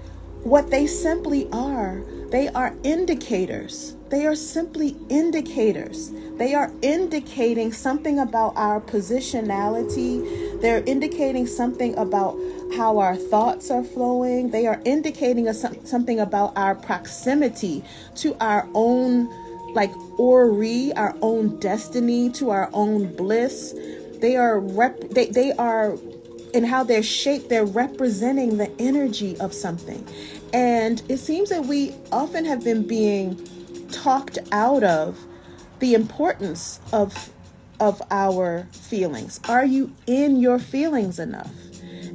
what they simply are, they are indicators. They are simply indicators. They are indicating something about our positionality. They're indicating something about how our thoughts are flowing. They are indicating something about our proximity to our own, like, ori, our own destiny, to our own bliss. They are in how they're shaped, they're representing the energy of something. And it seems that we often have been being talked out of the importance of our feelings. Are you in your feelings enough?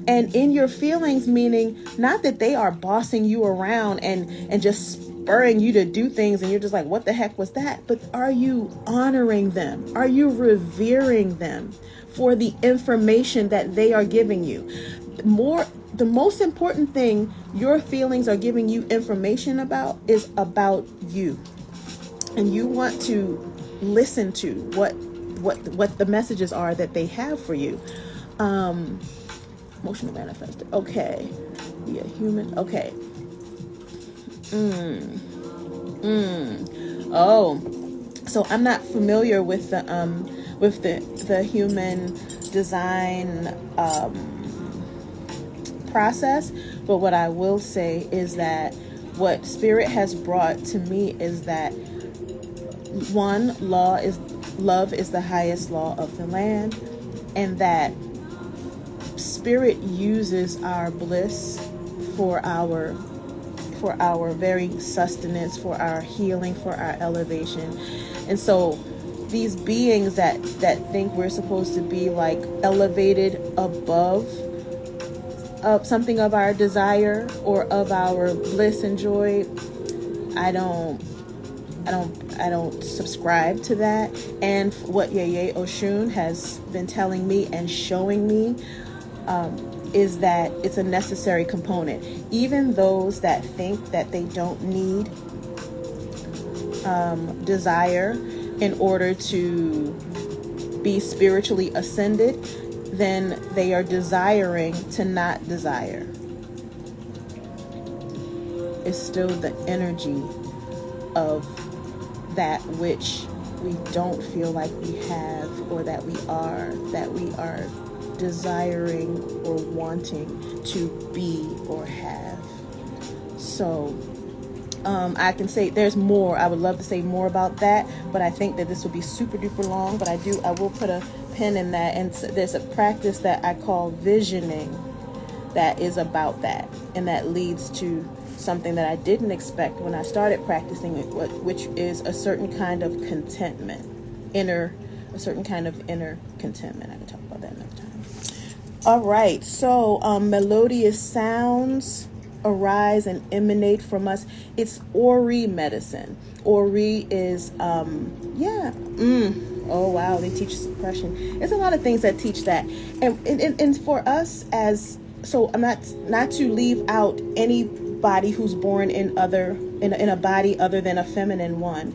And in your feelings, meaning not that they are bossing you around and just spurring you to do things and you're just like, what the heck was that? But are you honoring them? Are you revering them for the information that they are giving you? The most important thing your feelings are giving you information about is about you. And you want to listen to what the messages are that they have for you. Emotional manifestor. Okay. Be a human. Okay. Oh, so I'm not familiar with the human design process, but what I will say is that what Spirit has brought to me is that one, love is the highest law of the land, and that Spirit uses our bliss for our very sustenance, for our healing, for our elevation. And so these beings that think we're supposed to be like elevated above of something of our desire or of our bliss and joy, I don't subscribe to that. And what Yeye Oshun has been telling me and showing me is that it's a necessary component. Even those that think that they don't need desire in order to be spiritually ascended, then they are desiring to not desire. It's still the energy of that which we don't feel like we have, or that we are desiring or wanting to be or have. So I can say there's more. I would love to say more about that, but I think that this will be super duper long. But I will put a pin in that. And there's a practice that I call visioning that is about that, and that leads to something that I didn't expect when I started practicing it, which is a certain kind of contentment, a certain kind of inner contentment. I can talk about that another time. All right, so melodious sounds arise and emanate from us. It's Ori medicine. Ori is oh wow, they teach suppression. There's a lot of things that teach that, and for us as, so I'm not to leave out anybody who's born in a body other than a feminine one,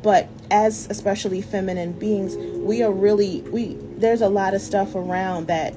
but as especially feminine beings, there's a lot of stuff around that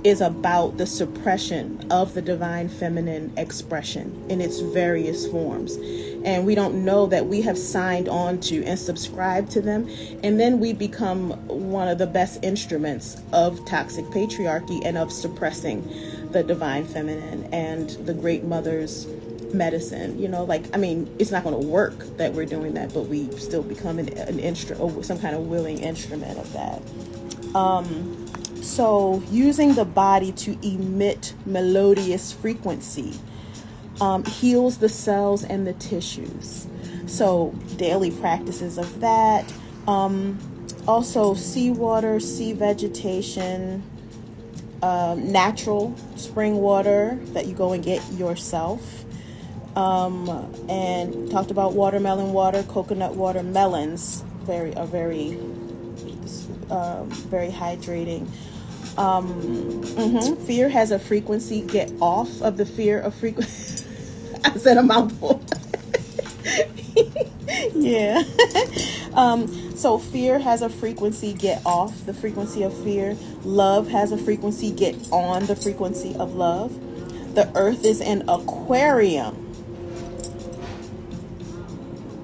is about the suppression of the divine feminine expression in its various forms. And we don't know that we have signed on to and subscribed to them. And then we become one of the best instruments of toxic patriarchy and of suppressing the divine feminine and the great mother's medicine. It's not going to work that we're doing that, but we still become an instrument, some kind of willing instrument of that. So using the body to emit melodious frequency heals the cells and the tissues. So daily practices of that. Also seawater, sea vegetation, natural spring water that you go and get yourself. And talked about watermelon water, coconut water, melons, very hydrating. Fear has a frequency. Get off of the fear of frequency. I said a mouthful. Yeah. So fear has a frequency. Get off the frequency of fear. Love has a frequency. Get on the frequency of love. The earth is an aquarium.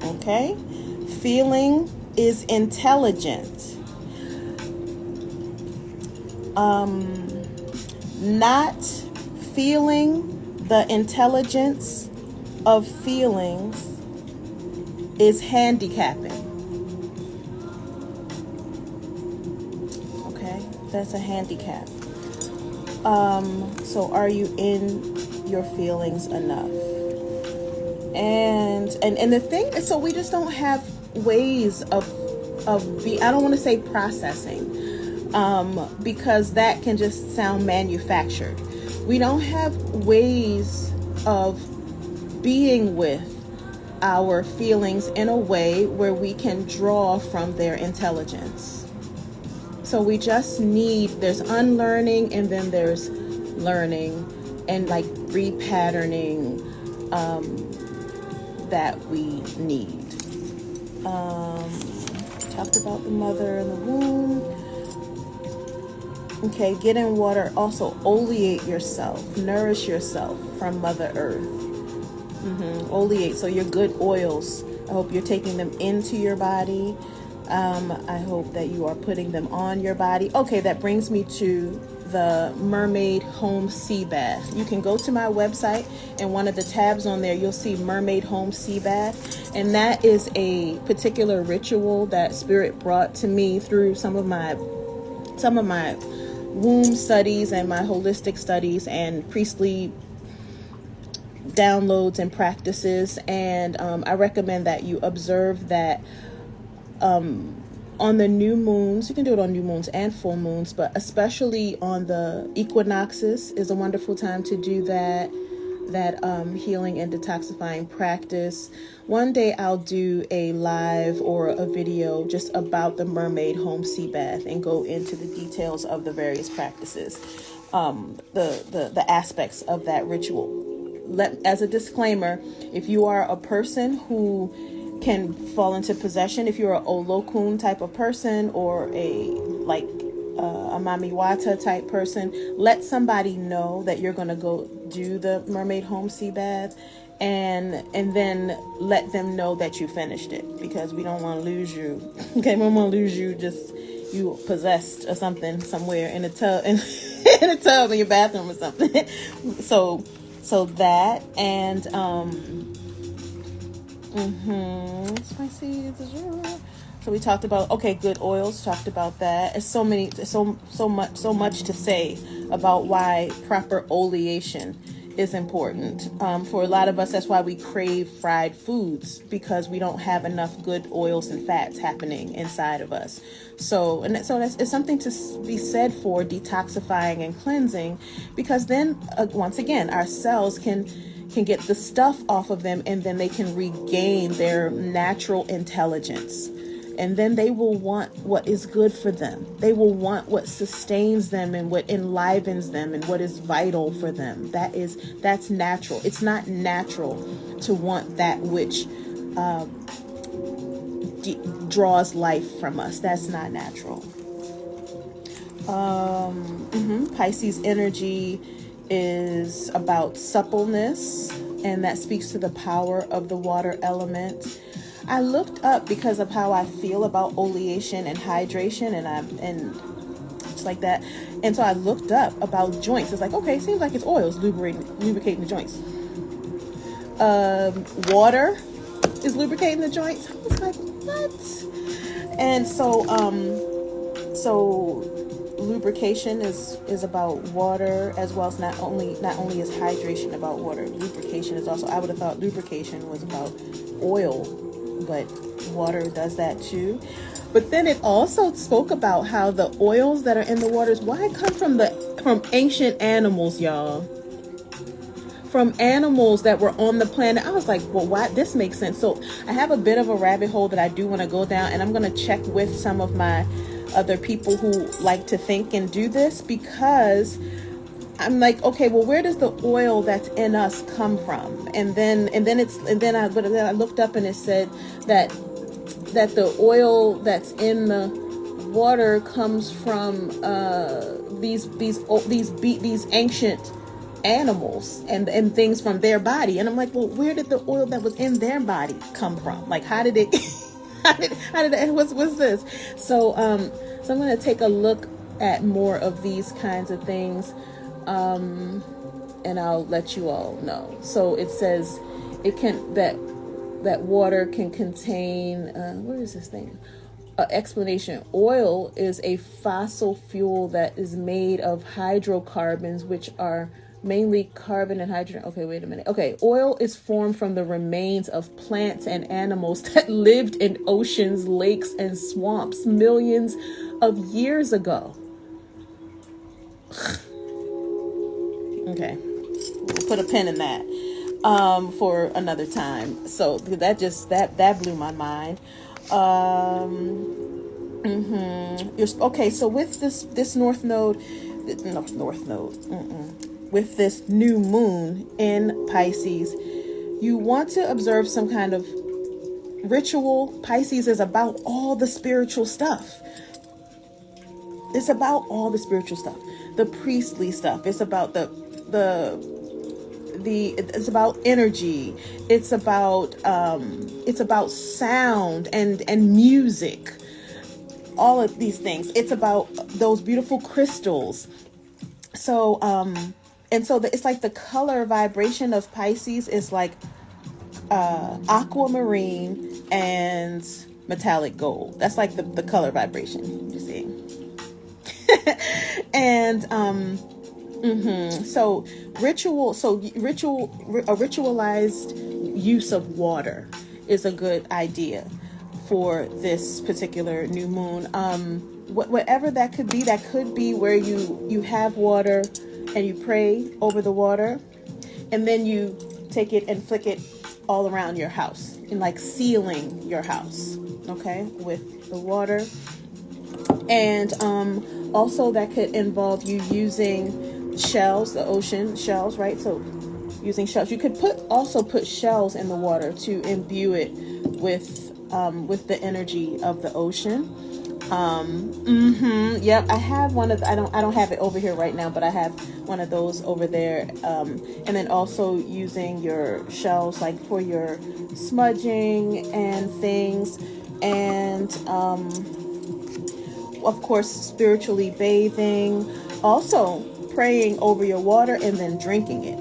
Okay. Feeling is intelligent. Not feeling the intelligence of feelings is handicapping. Okay, that's a handicap. So are you in your feelings enough? And the thing is, so we just don't have ways of I don't want to say processing, because that can just sound manufactured. We don't have ways of being with our feelings in a way where we can draw from their intelligence. So we just there's unlearning, and then there's learning and like repatterning that we need. Talked about the mother and the womb. Okay, get in water. Also, oleate yourself. Nourish yourself from Mother Earth. Oleate, so your good oils. I hope you're taking them into your body. I hope that you are putting them on your body. Okay, that brings me to the mermaid home sea bath. You can go to my website, and one of the tabs on there, you'll see mermaid home sea bath. And that is a particular ritual that Spirit brought to me through some of my womb studies and my holistic studies and priestly downloads and practices. And I recommend that you observe that on the new moons. You can do it on new moons and full moons, but especially on the equinoxes is a wonderful time to do that healing and detoxifying practice. One day I'll do a live or a video just about the mermaid home sea bath and go into the details of the various practices, the aspects of that ritual. As a disclaimer, if you are a person who can fall into possession, if you're a Olokun type of person or a Mamiwata type person, let somebody know that you're going to go do the mermaid home sea bath, and then let them know that you finished it, because we don't want to lose you. Okay, we don't want to lose you just you possessed or something somewhere in a tub in a tub in your bathroom or something. So that and spicy. So we talked about good oils. Talked about that. It's so much to say about why proper oleation is important. For a lot of us, that's why we crave fried foods, because we don't have enough good oils and fats happening inside of us. So it's something to be said for detoxifying and cleansing, because then once again our cells can get the stuff off of them, and then they can regain their natural intelligence. And then they will want what is good for them. They will want what sustains them and what enlivens them and what is vital for them. That's natural. It's not natural to want that which draws life from us. That's not natural. Pisces energy is about suppleness, and that speaks to the power of the water element. I looked up because of how I feel about oleation and hydration, and just like that. And so I looked up about joints. It's like, okay, seems like it's oils lubricating the joints. Water is lubricating the joints. I was like, what? And so lubrication is about water, as well as not only is hydration about water. Lubrication is also, I would have thought lubrication was about oil, but water does that too. But then it also spoke about how the oils that are in the waters, why come from ancient animals, y'all. From animals that were on the planet. I was like, well, why? This makes sense. So I have a bit of a rabbit hole that I do want to go down, and I'm going to check with some of my other people who like to think and do this, because I'm like, okay, well, where does the oil that's in us come from? And then I looked up, and it said that the oil that's in the water comes from these ancient animals and things from their body. And I'm like, well, where did the oil that was in their body come from? Like, how did it what's this? So I'm going to take a look at more of these kinds of things, and I'll let you all know. So it says that water can contain where is this thing? Explanation. Oil is a fossil fuel that is made of hydrocarbons, which are mainly carbon and hydrogen. Okay, wait a minute. Okay, oil is formed from the remains of plants and animals that lived in oceans, lakes, and swamps millions of years ago. Okay, we'll put a pin in that for another time. So that blew my mind. Okay, so with this north node, with this new moon in Pisces, you want to observe some kind of ritual. Pisces is about all the spiritual stuff. It's about all the spiritual stuff, the priestly stuff. It's about it's about energy. It's about sound and music. all of these things. It's about those beautiful crystals. So, it's like the color vibration of Pisces is like aquamarine and metallic gold. That's like the color vibration, you see. And so a ritualized use of water is a good idea for this particular new moon. Whatever that could be where you have water and you pray over the water, and then you take it and flick it all around your house, and like sealing your house, okay, with the water. And also that could involve you using shells, the ocean shells, right? So using shells, you could also put shells in the water to imbue it with the energy of the ocean. Yep, I have one of I don't have it over here right now, but I have one of those over there. And then also using your shells like for your smudging and things, and of course spiritually bathing, also praying over your water and then drinking it,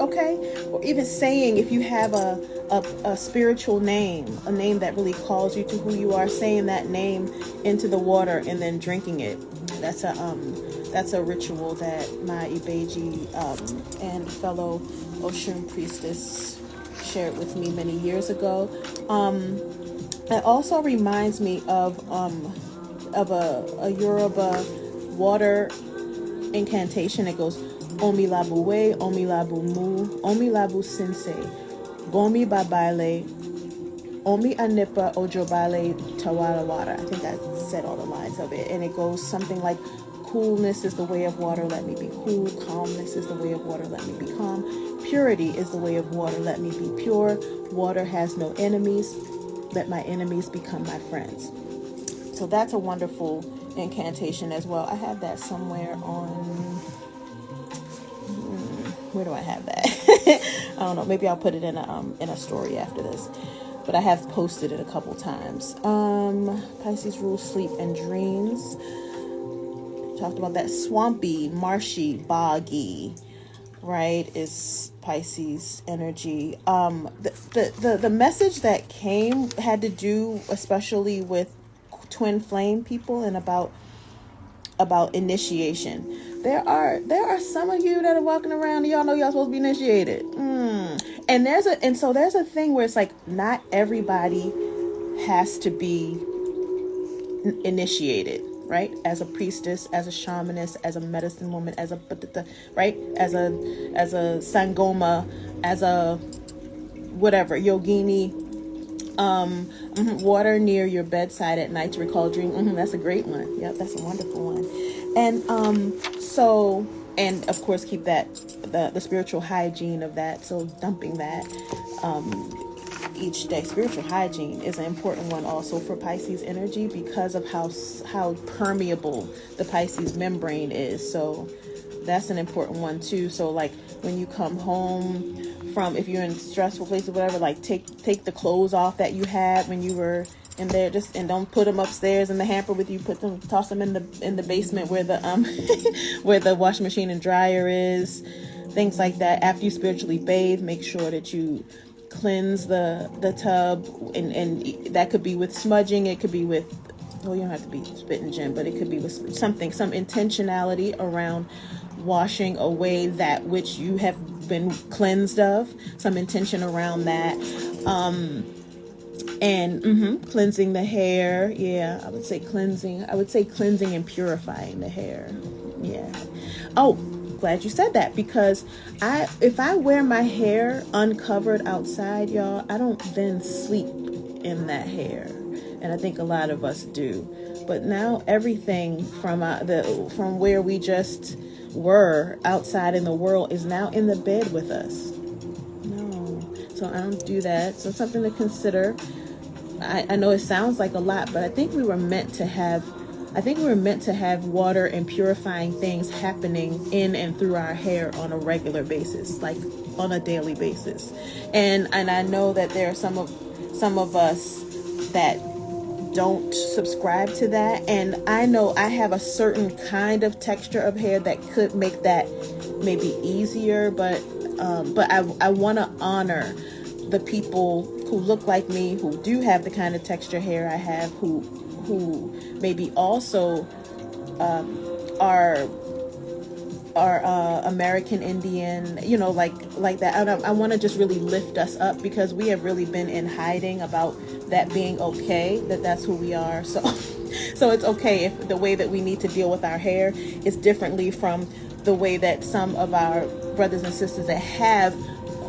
okay? Or even saying, if you have a spiritual name, a name that really calls you to who you are, saying that name into the water and then drinking it. That's a ritual that my Ibeji and fellow Oshun priestess shared with me many years ago. It also reminds me of a Yoruba water incantation. It goes Omi Labuwe, Omi Labu Mu, Omi Labu Sensei, Bomi Babale, Omi Anipa Ojobale Tawarawara. I think I said all the lines of it. And it goes something like, coolness is the way of water, let me be cool. Calmness is the way of water, let me be calm. Purity is the way of water, let me be pure. Water has no enemies, let my enemies become my friends. So that's a wonderful incantation as well. I have that somewhere on... where do I have that? I don't know. Maybe I'll put it in a story after this. But I have posted it a couple times. Pisces rules sleep and dreams. Talked about that. Swampy, marshy, boggy, right, is Pisces energy. The message that came had to do especially with twin flame people and about initiation. There are some of you that are walking around and y'all know y'all supposed to be initiated. And there's a thing where it's like not everybody has to be initiated, right? As a priestess, as a shamaness, as a medicine woman, as a right, as a sangoma, as a whatever yogini. Water near your bedside at night to recall a dream. That's a great one. Yep, that's a wonderful one. And and of course keep that the spiritual hygiene of that. So dumping that each day. Spiritual hygiene is an important one also for Pisces energy because of how permeable the Pisces membrane is. So that's an important one too. So like when you come home from, if you're in a stressful place or whatever, like take the clothes off that you had when you were in there, and don't put them upstairs in the hamper with you. Toss them in the basement where the where the washing machine and dryer is. Things like that. After you spiritually bathe, make sure that you cleanse the tub, and that could be with smudging. It could be with, well, you don't have to be spitting gin, but it could be with some intentionality around washing away that which you have been cleansed of, some intention around that. And cleansing the hair. Yeah, I would say cleansing and purifying the hair. Yeah. Oh, glad you said that, because if I wear my hair uncovered outside, y'all, I don't then sleep in that hair. And I think a lot of us do. But now everything from where we just were outside in the world is now in the bed with us. No, so I don't do that. So something to consider. I know it sounds like a lot, but I think we were meant to have water and purifying things happening in and through our hair on a regular basis, like on a daily basis. And I know that there are some of us that don't subscribe to that. And I know I have a certain kind of texture of hair that could make that maybe easier, but I want to honor the people who look like me, who do have the kind of texture hair I have, who maybe also are American Indian, you know, like that. I want to just really lift us up, because we have really been in hiding about that being okay, that's who we are. So so it's okay if the way that we need to deal with our hair is differently from the way that some of our brothers and sisters that have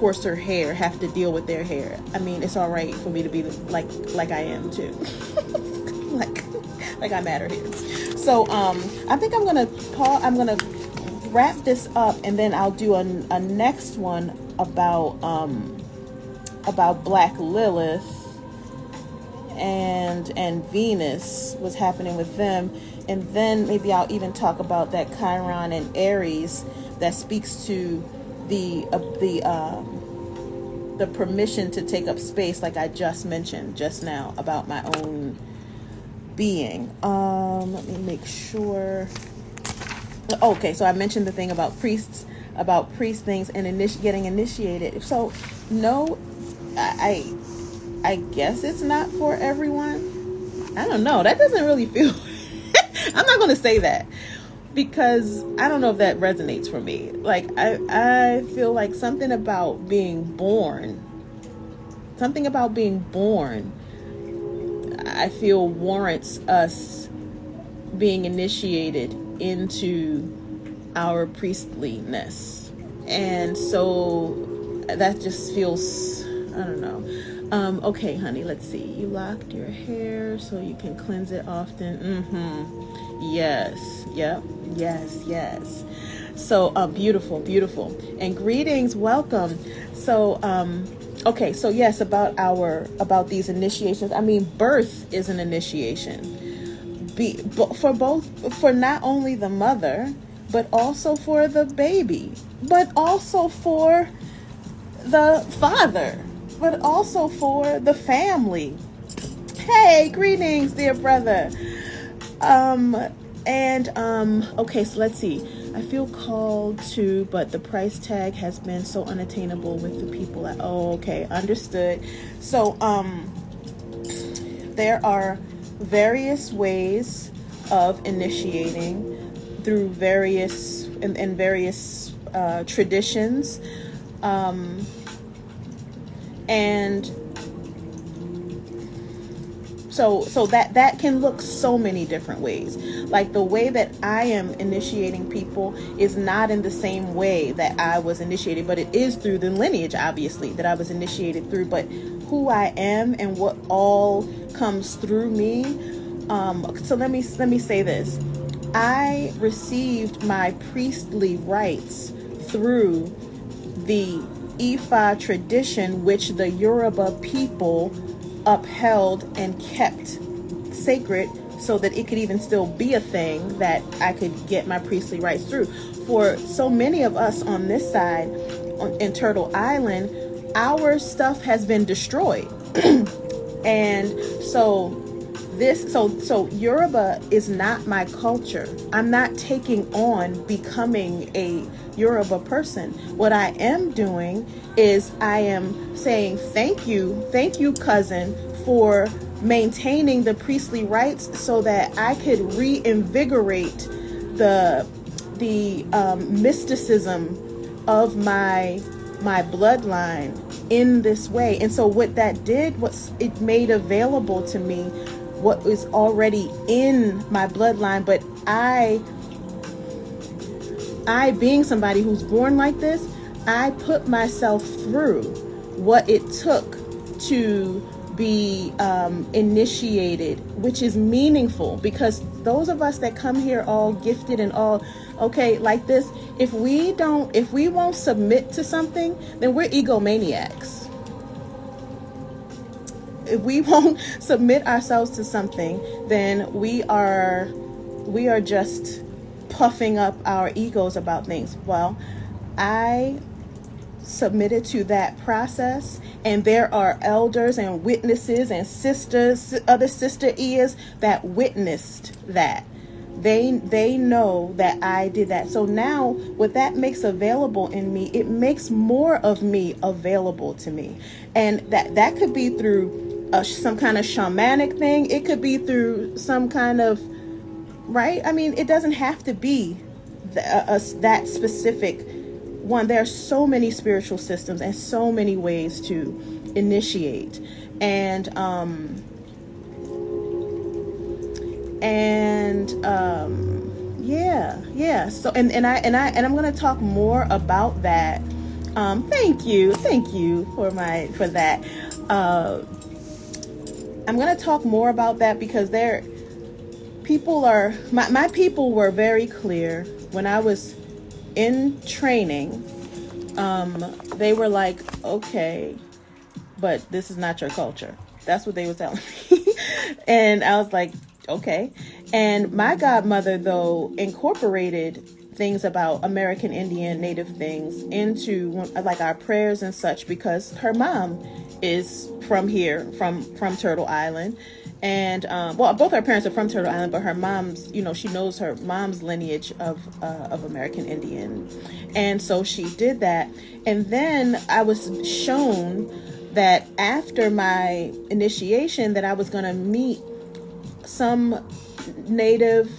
coarser hair have to deal with their hair. I mean, it's all right for me to be like I am too. like I matter here. So I think I'm gonna wrap this up, and then I'll do a next one about Black Lilith and Venus, what's happening with them, and then maybe I'll even talk about that Chiron and Aries that speaks to the permission to take up space, like I just mentioned just now about my own being. Let me make sure. Okay, so I mentioned the thing about priest things and getting initiated. So no, I guess it's not for everyone. I don't know. That doesn't really feel. I'm not going to say that, because I don't know if that resonates for me. Like I feel like something about being born, I feel warrants us being initiated into our priestliness. And so that just feels, I don't know. Okay, honey, let's see. You locked your hair so you can cleanse it often. Yes. Yep. Yes. So beautiful. And greetings, welcome. So okay, so yes, about these initiations. I mean, birth is an initiation. For not only the mother, but also for the baby, but also for the father, but also for the family. Hey, greetings, dear brother. Okay, so let's see. I feel called to, but the price tag has been so unattainable with the people. Okay, understood. So, there are various ways of initiating through various traditions, and so that can look so many different ways. Like the way that I am initiating people is not in the same way that I was initiated, but it is through the lineage, obviously, that I was initiated through. But who I am and what all comes through me. So let me say this. I received my priestly rights through the Ifa tradition, which the Yoruba people upheld and kept sacred, so that it could even still be a thing that I could get my priestly rights through. For so many of us on this side, in Turtle Island, our stuff has been destroyed. And so Yoruba is not my culture. I'm not taking on becoming a Yoruba person. What I am doing is I am saying thank you, cousin, for maintaining the priestly rights so that I could reinvigorate the mysticism of my bloodline in this way. And so what that did was it made available to me what was already in my bloodline. But I being somebody who's born like this, I put myself through what it took to be initiated, which is meaningful, because those of us that come here all gifted and all okay like this, if we won't submit to something, then we're egomaniacs. If we won't submit ourselves to something, then we are puffing up our egos about things. Well, I submitted to that process, and there are elders and witnesses and sisters, other sister ears that witnessed that. They know that I did that. So now what that makes available in me, it makes more of me available to me. And that could be through some kind of shamanic thing. It could be through some kind of, right? I mean, it doesn't have to be that specific one. There are so many spiritual systems and so many ways to initiate. And so and I'm going to talk more about that. Thank you for that. I'm going to talk more about that because my people were very clear when I was in training. They were like, okay, but this is not your culture. That's what they were telling me. And I was like, okay. And my godmother, though, incorporated things about American Indian native things into like our prayers and such, because her mom is from here, from Turtle Island. And both her parents are from Turtle Island, but her mom's, she knows her mom's lineage of American Indian. And so she did that. And then I was shown that after my initiation that I was going to meet some Native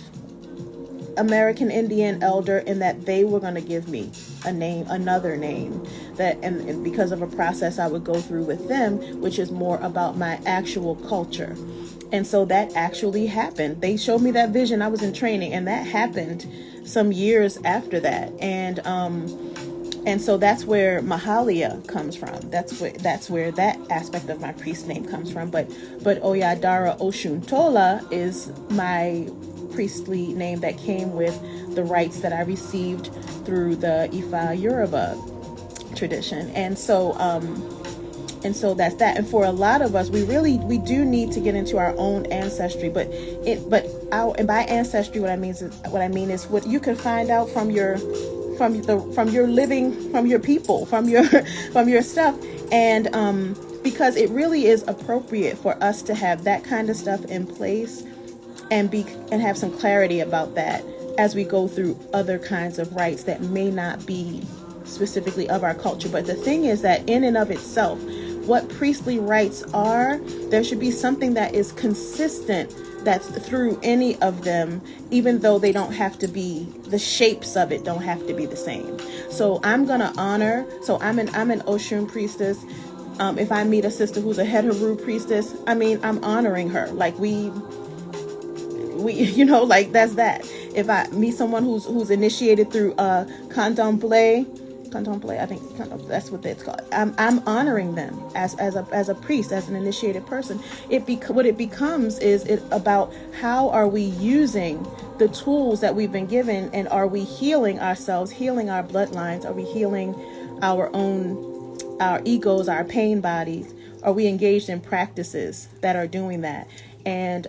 American Indian elder, and that they were going to give me another name, and because of a process I would go through with them, which is more about my actual culture. And so that actually happened. They showed me that vision. I was in training, and that happened some years after that. And so that's where Mayhaliya comes from. That's where that aspect of my priest name comes from. But Oyadara Oshuntola is my priestly name that came with the rites that I received through the Ifa Yoruba tradition. And so that's that. And for a lot of us, we do need to get into our own ancestry. But by ancestry, what I mean is what you can find out from your living, from your people, from your stuff. And because it really is appropriate for us to have that kind of stuff in place and have some clarity about that as we go through other kinds of rites that may not be specifically of our culture. But the thing is that in and of itself, what priestly rites are, there should be something that is consistent that's through any of them, even though they don't have to be, the shapes of it don't have to be the same. So I'm gonna honor, so I'm an Oshun priestess. If I meet a sister who's a Heteru priestess, I'm honoring her. Like we like that's that. If I meet someone who's initiated through contemple, I think that's what it's called. I'm honoring them as a priest, as an initiated person. What it becomes is it about how are we using the tools that we've been given, and are we healing ourselves, healing our bloodlines? Are we healing our egos, our pain bodies? Are we engaged in practices that are doing that? And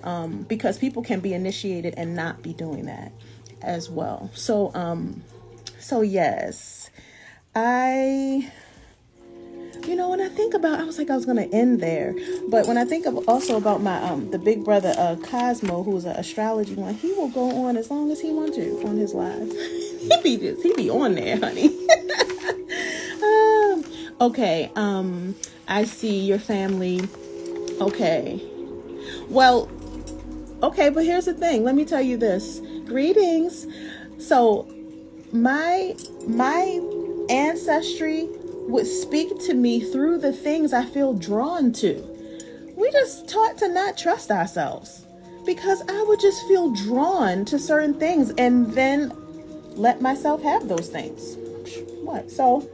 because people can be initiated and not be doing that as well. So yes, when I think about, I was going to end there, but when I think also about my the big brother Cosmo, who's an astrology one, he will go on as long as he wants to on his live. he be on there, honey. Okay, I see your family. Okay. Well, okay, but here's the thing. Let me tell you this. Greetings. So my ancestry would speak to me through the things I feel drawn to. We just taught to not trust ourselves, because I would just feel drawn to certain things and then let myself have those things. What? So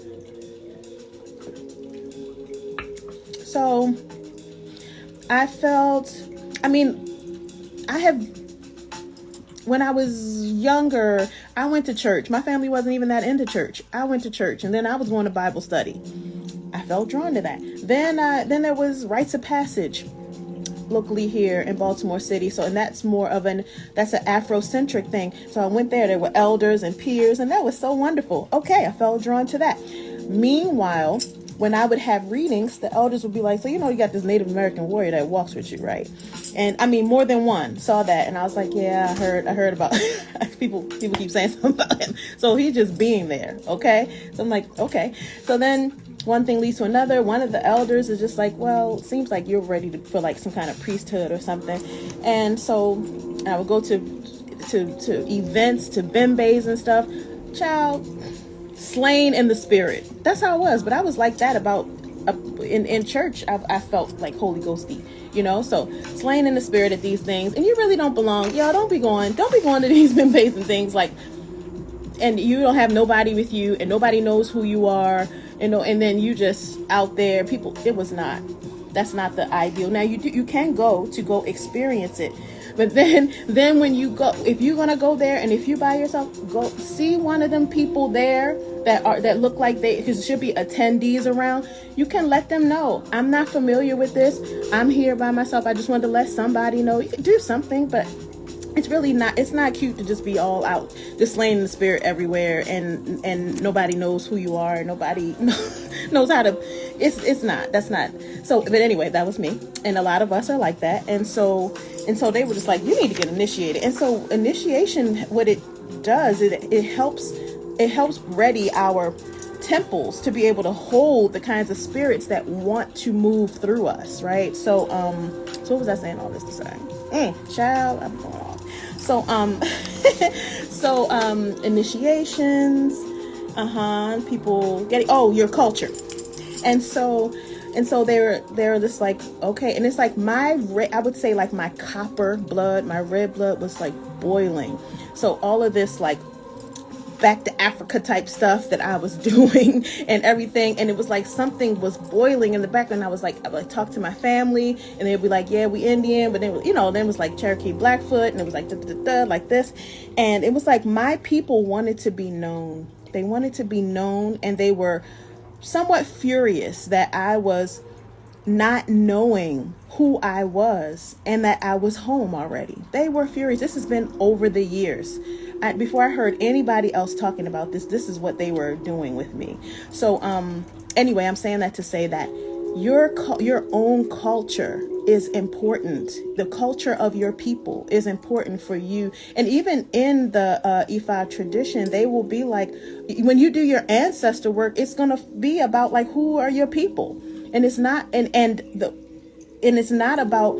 I felt, when I was younger, I went to church. My family wasn't even that into church. I went to church, and then I was going to Bible study. I felt drawn to that. Then there was rites of passage locally here in Baltimore City. So, and that's that's an Afrocentric thing. So I went there. There were elders and peers, and that was so wonderful. Okay, I felt drawn to that. Meanwhile, when I would have readings, the elders would be like, so, you know, you got this Native American warrior that walks with you, right? And I mean, more than one saw that. And I was like, yeah, I heard about people keep saying something about him. So he's just being there. Okay. So I'm like, okay. So then one thing leads to another. One of the elders is just like, well, it seems like you're ready for like some kind of priesthood or something. And so I would go to events, to bembes and stuff. Child, slain in the spirit. That's how I was. But I was like that about in church. I felt like Holy Ghosty, you know. So slain in the spirit at these things, and you really don't belong. Y'all don't be going to these bembes and things like, and you don't have nobody with you, and nobody knows who you are, you know. And then you just out there. People, that's not the ideal. Now you can go experience it. But then when you go, if you're gonna go there, and if you by yourself, go see one of them people there that look like because there should be attendees around. You can let them know, I'm not familiar with this. I'm here by myself. I just wanted to let somebody know. You can do something, but it's really not. It's not cute to just be all out, just laying in the spirit everywhere, and nobody knows who you are. Nobody knows how to. It's not. That's not. So, but anyway, that was me, and a lot of us are like that, and so they were just like, you need to get initiated. And so initiation, what it does, it helps ready our temples to be able to hold the kinds of spirits that want to move through us, right? So what was I saying all this to say? Child, I'm going off. So initiations, people getting your culture. And so they're just like, okay. And it's like I would say like my copper blood, my red blood was like boiling. So all of this like back to Africa type stuff that I was doing and everything. And it was like something was boiling in the background. I would talk to my family, and they'd be like, yeah, we Indian. But then, then it was like Cherokee Blackfoot, and it was like, like this. And it was like my people wanted to be known. They wanted to be known, and they were somewhat furious that I was not knowing who I was and that I was home already. They were furious. This has been over the years. Before I heard anybody else talking about this is what they were doing with me. So anyway, I'm saying that to say that your own culture is important. The culture of your people is important for you. And even in the Ifa tradition, they will be like, when you do your ancestor work, it's going to be about like, who are your people? And it's not, and it's not about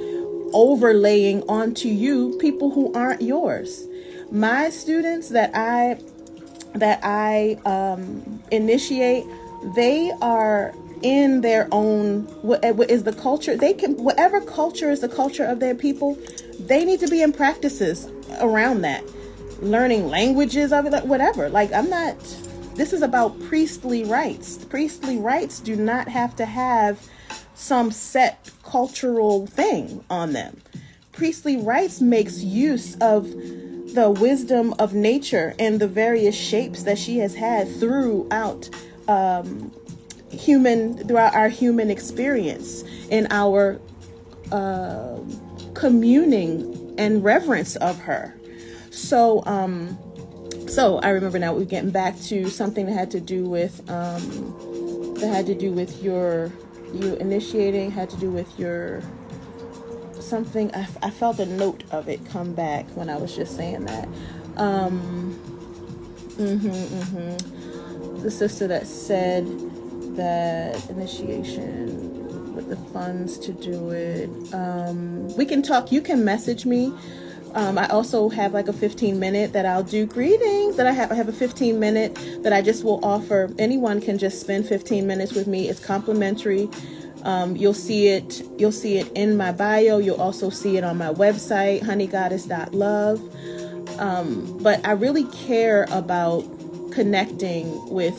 overlaying onto you people who aren't yours. My students that I initiate, they are in their own, what is the culture, whatever culture is the culture of their people, they need to be in practices around that, learning languages of it, whatever. Like, this is about priestly rites. Priestly rites do not have to have some set cultural thing on them. Priestly rites makes use of the wisdom of nature and the various shapes that she has had throughout our human experience, in our communing and reverence of her. So I remember now we're getting back to something that had to do with you initiating, had to do with your something. I felt a note of it come back when I was just saying that. The sister that said that initiation with the funds to do it. We can talk. You can message me. I also have like a 15-minute that I'll do greetings that I have a 15-minute that I just will offer. Anyone can just spend 15 minutes with me. It's complimentary. You'll see it in my bio. You'll also see it on my website, honeygoddess.love. But I really care about connecting with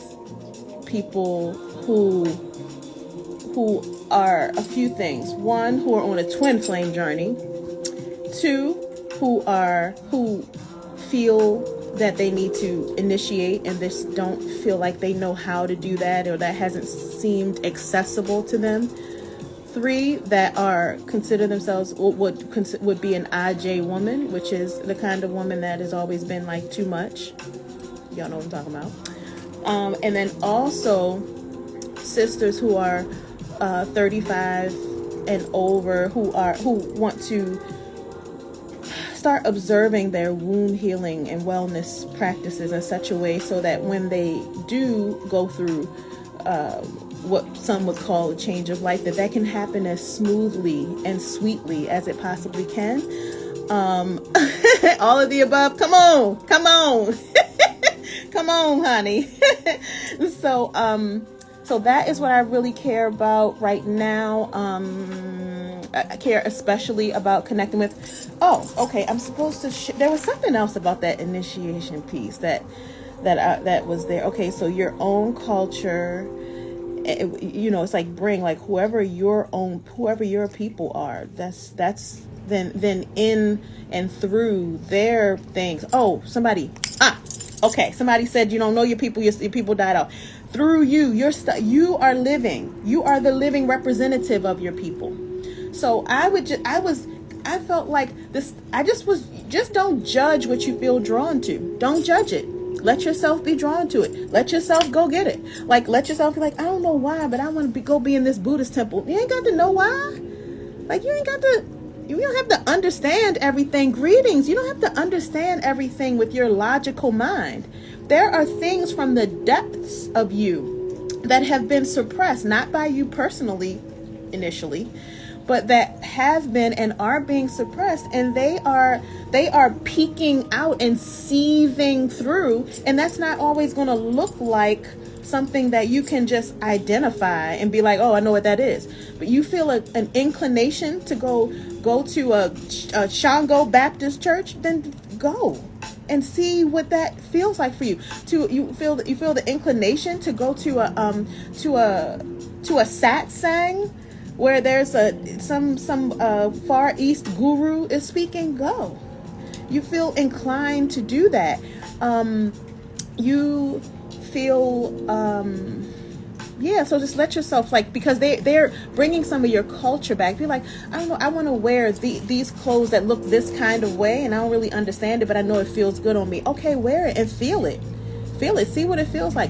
people who are a few things. One, who are on a twin flame journey. Two, who feel that they need to initiate and just don't feel like they know how to do that, or that hasn't seemed accessible to them. Three, that are consider themselves would be an IJ woman, which is the kind of woman that has always been like too much. Y'all know what I'm talking about. And then also sisters who are 35 and over who want to start observing their womb healing and wellness practices in such a way so that when they do go through what some would call a change of life, that can happen as smoothly and sweetly as it possibly can. All of the above. Come on. Come on, honey. So that is what I really care about right now. I care especially about connecting with. Oh, okay. I'm supposed to. There was something else about that initiation piece that was there. Okay, so your own culture. It's like bring like whoever your people are. That's then in and through their things. Oh, somebody. Okay. Somebody said you don't know your people. Your people died out. Through you, you are living. You are the living representative of your people. So I felt like this. Just don't judge what you feel drawn to. Don't judge it. Let yourself be drawn to it. Let yourself go get it. Like, let yourself be like, I don't know why, but I want to go be in this Buddhist temple. You ain't got to know why. Like, you don't have to understand everything. Greetings. You don't have to understand everything with your logical mind. There are things from the depths of you that have been suppressed, not by you personally, initially, but that have been and are being suppressed, and they are peeking out and seething through, and that's not always going to look like something that you can just identify and be like, oh, I know what that is. But you feel an inclination to go to a Shango Baptist church, then go and see what that feels like for you. You feel the inclination to go to a Satsang, where there's some Far East guru is speaking, go. You feel inclined to do that. You feel, so just let yourself, like, because they're bringing some of your culture back. You're like, I don't know, I want to wear these clothes that look this kind of way, and I don't really understand it, but I know it feels good on me. Okay, wear it and feel it. See what it feels like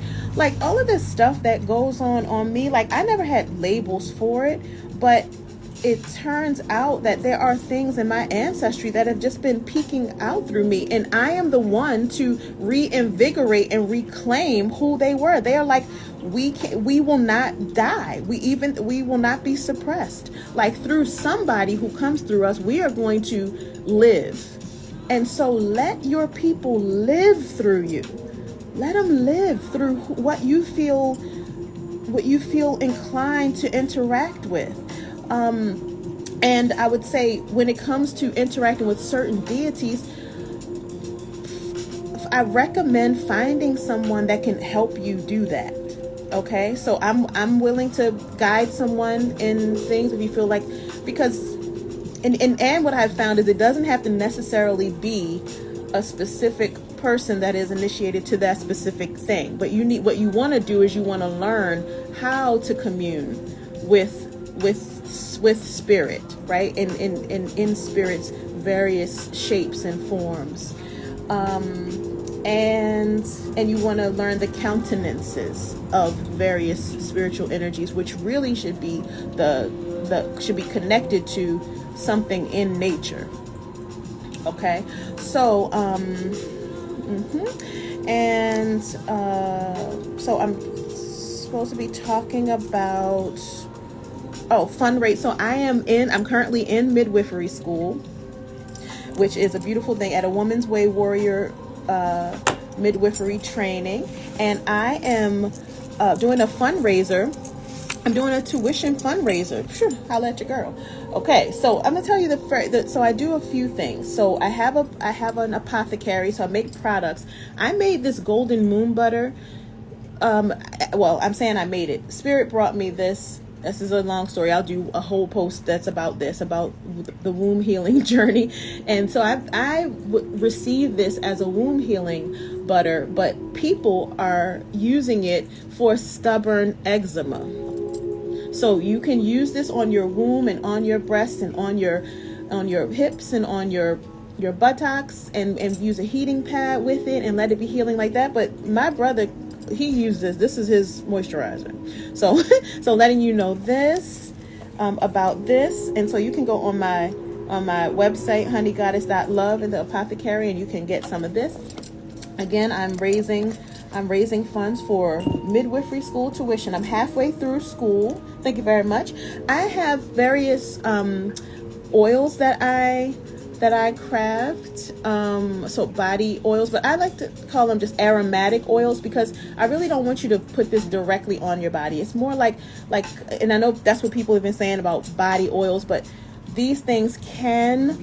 all of this stuff that goes on me. Like, I never had labels for it, but it turns out that there are things in my ancestry that have just been peeking out through me, and I am the one to reinvigorate and reclaim who they were. They are like, we will not die. We will not be suppressed. Like, through somebody who comes through us, we are going to live. And so let your people live through you. Let them live through what you feel inclined to interact with. And I would say when it comes to interacting with certain deities, I recommend finding someone that can help you do that. Okay, so I'm willing to guide someone in things if you feel like, because and what I've found is it doesn't have to necessarily be a specific person that is initiated to that specific thing, but what you want to do is you want to learn how to commune with spirit, right? In spirit's various shapes and forms, and you want to learn the countenances of various spiritual energies, which really should be should be connected to something in nature. Okay, so so I'm supposed to be talking about fundraise. So I'm currently in midwifery school, which is a beautiful thing, at a Woman's Way Warrior midwifery training, and I am doing a fundraiser. I'm doing a tuition fundraiser. Sure, holla at your girl. Okay, so I'm gonna tell you so I do a few things. So I have an apothecary, so I make products. I made this golden moon butter. Well, I'm saying I made it. Spirit brought me this. This is a long story. I'll do a whole post that's about the womb healing journey. And so I received this as a womb healing butter, but people are using it for stubborn eczema. So you can use this on your womb and on your breasts and on your hips and on your buttocks, and use a heating pad with it and let it be healing like that. But my brother he used this. This is his moisturizer. So, so letting you know this, about this. And so you can go on my website, honeygoddess.love, in the apothecary, and you can get some of this. Again, I'm raising funds for midwifery school tuition. I'm halfway through school. Thank you very much. I have various oils that I craft, so body oils, but I like to call them just aromatic oils, because I really don't want you to put this directly on your body. It's more like, and I know that's what people have been saying about body oils, but these things can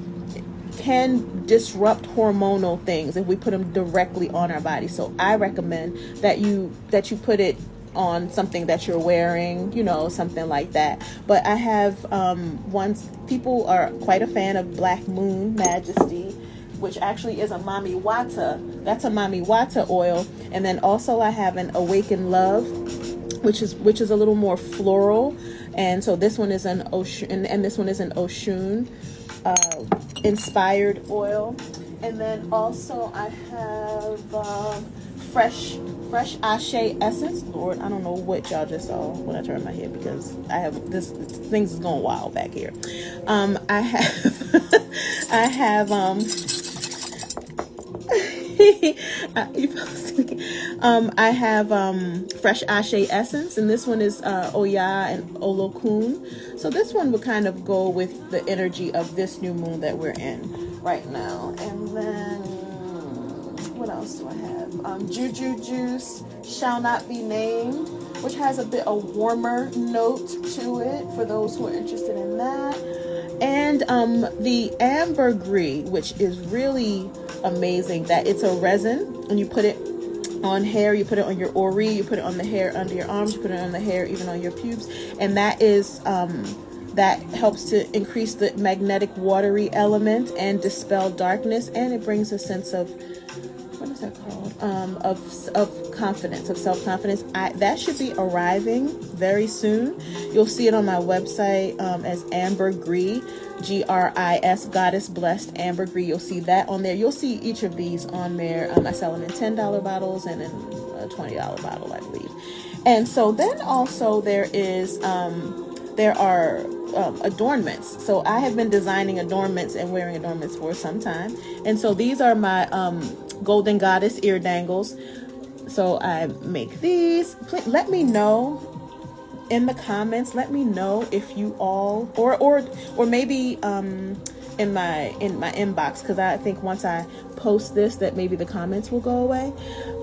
disrupt hormonal things if we put them directly on our body. So I recommend that you put it on something that you're wearing, you know, something like that. But I have ones, people are quite a fan of Black Moon Majesty, which actually is a Mami Wata. That's a Mami Wata oil. And then also I have an Awaken Love, which is a little more floral. And so this one is an Oshun, and this one is an Oshun inspired oil. And then also I have fresh Ashe essence. Lord, I don't know what y'all just saw when I turned my head, because I have this, things is going wild back here. I have I have fresh Ashe essence, and this one is Oya and Olokun. So this one would kind of go with the energy of this new moon that we're in right now. And then what else do I have? Juju Juice Shall Not Be Named, which has a bit of warmer note to it for those who are interested in that. And the ambergris, which is really amazing, that it's a resin, and you put it on hair, you put it on your ori, you put it on the hair under your arms, you put it on the hair even on your pubes, and that is that helps to increase the magnetic watery element and dispel darkness, and it brings a sense of, what is that called, of confidence, of self-confidence. That should be arriving very soon. You'll see it on my website as ambergris, GRIS, Goddess Blessed Ambergris. You'll see that on there. You'll see each of these on there. I sell them in $10 bottles and in a $20 bottle, I believe. And so then also there are adornments. So I have been designing adornments and wearing adornments for some time. And so these are my Golden Goddess ear dangles. So I make these. Please let me know in the comments. Let me know if you all, or maybe in my inbox, because I think once I post this that maybe the comments will go away.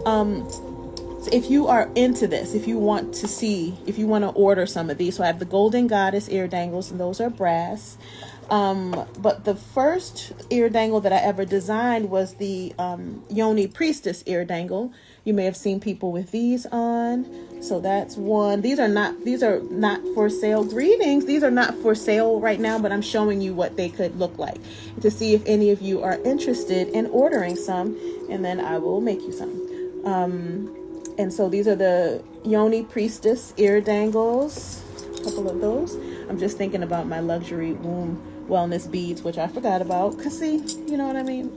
So if you are into this, if you want to order some of these, so I have the Golden Goddess ear dangles, and those are brass. But the first ear dangle that I ever designed was the Yoni Priestess ear dangle. You may have seen people with these on. So that's one. These are not for sale. Greetings. These are not for sale right now, but I'm showing you what they could look like to see if any of you are interested in ordering some, and then I will make you some. And so these are the Yoni Priestess ear dangles, a couple of those. I'm just thinking about my luxury womb wellness beads, which I forgot about, because see, you know what I mean?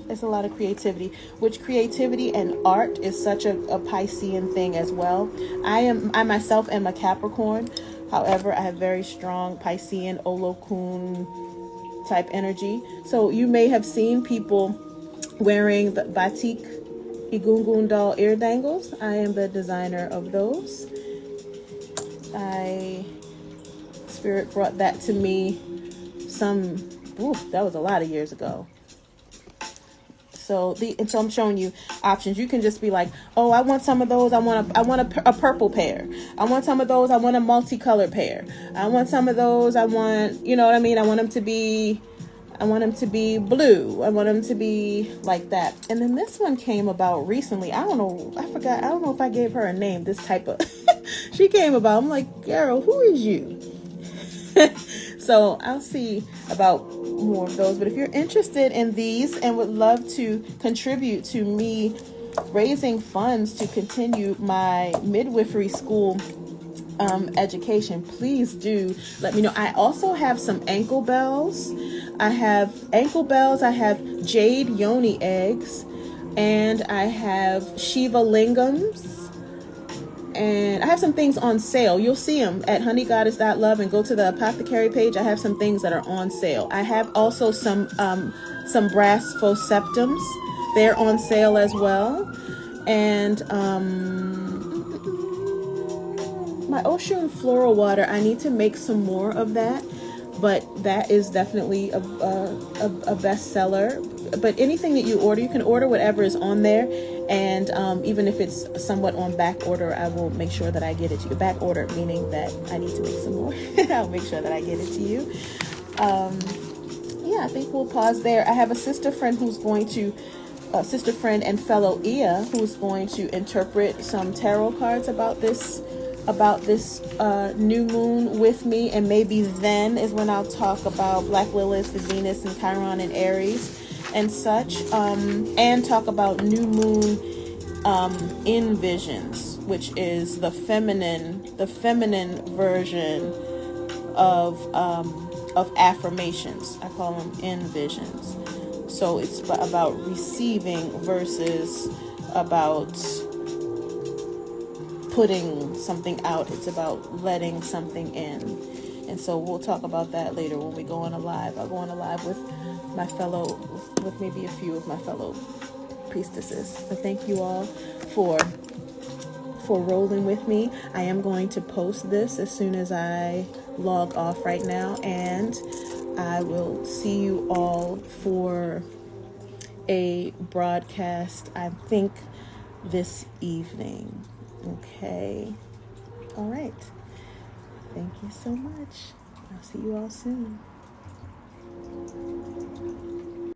It's a lot of creativity, which creativity and art is such a Piscean thing as well. I myself am a Capricorn. However, I have very strong Piscean Olokun type energy. So you may have seen people wearing the batik Egungun doll ear dangles. I am the designer of those. Spirit brought that to me that was a lot of years ago. So I'm showing you options. You can just be like, oh, I want some of those. I want a purple pair. I want some of those. I want a multicolored pair. I want some of those. I want, you know what I mean? I want them to be blue. I want them to be like that. And then this one came about recently. I don't know if I gave her a name, this type of, she came about. I'm like, girl, who is you? So I'll see about more of those. But if you're interested in these and would love to contribute to me raising funds to continue my midwifery school education, please do let me know. I also have some ankle bells. I have jade yoni eggs, and I have Shiva lingams. And I have some things on sale. You'll see them at honeygoddess.love, and go to the apothecary page. I have some things that are on sale. I have also some brass faux septums. They're on sale as well. And my Oshun floral water, I need to make some more of that, but that is definitely a bestseller. But anything that you order, you can order whatever is on there, and even if it's somewhat on back order, I will make sure that I get it to you. Back order meaning that I need to make some more. I'll make sure that I get it to you. Yeah, I think we'll pause there. I have a sister friend and fellow Ia, who's going to interpret some tarot cards about this new moon with me, and maybe then is when I'll talk about Black Lilith, Venus, and Chiron and Aries and such, and talk about new moon in visions, which is the feminine version of affirmations. I call them in visions. So it's about receiving versus about putting something out. It's about letting something in. And so we'll talk about that later when we go on a live. I'll go on a live with with maybe a few of my fellow priestesses. But thank you all for rolling with me. I am going to post this as soon as I log off right now, and I will see you all for a broadcast, I think, this evening. Okay. All right. Thank you so much. I'll see you all soon.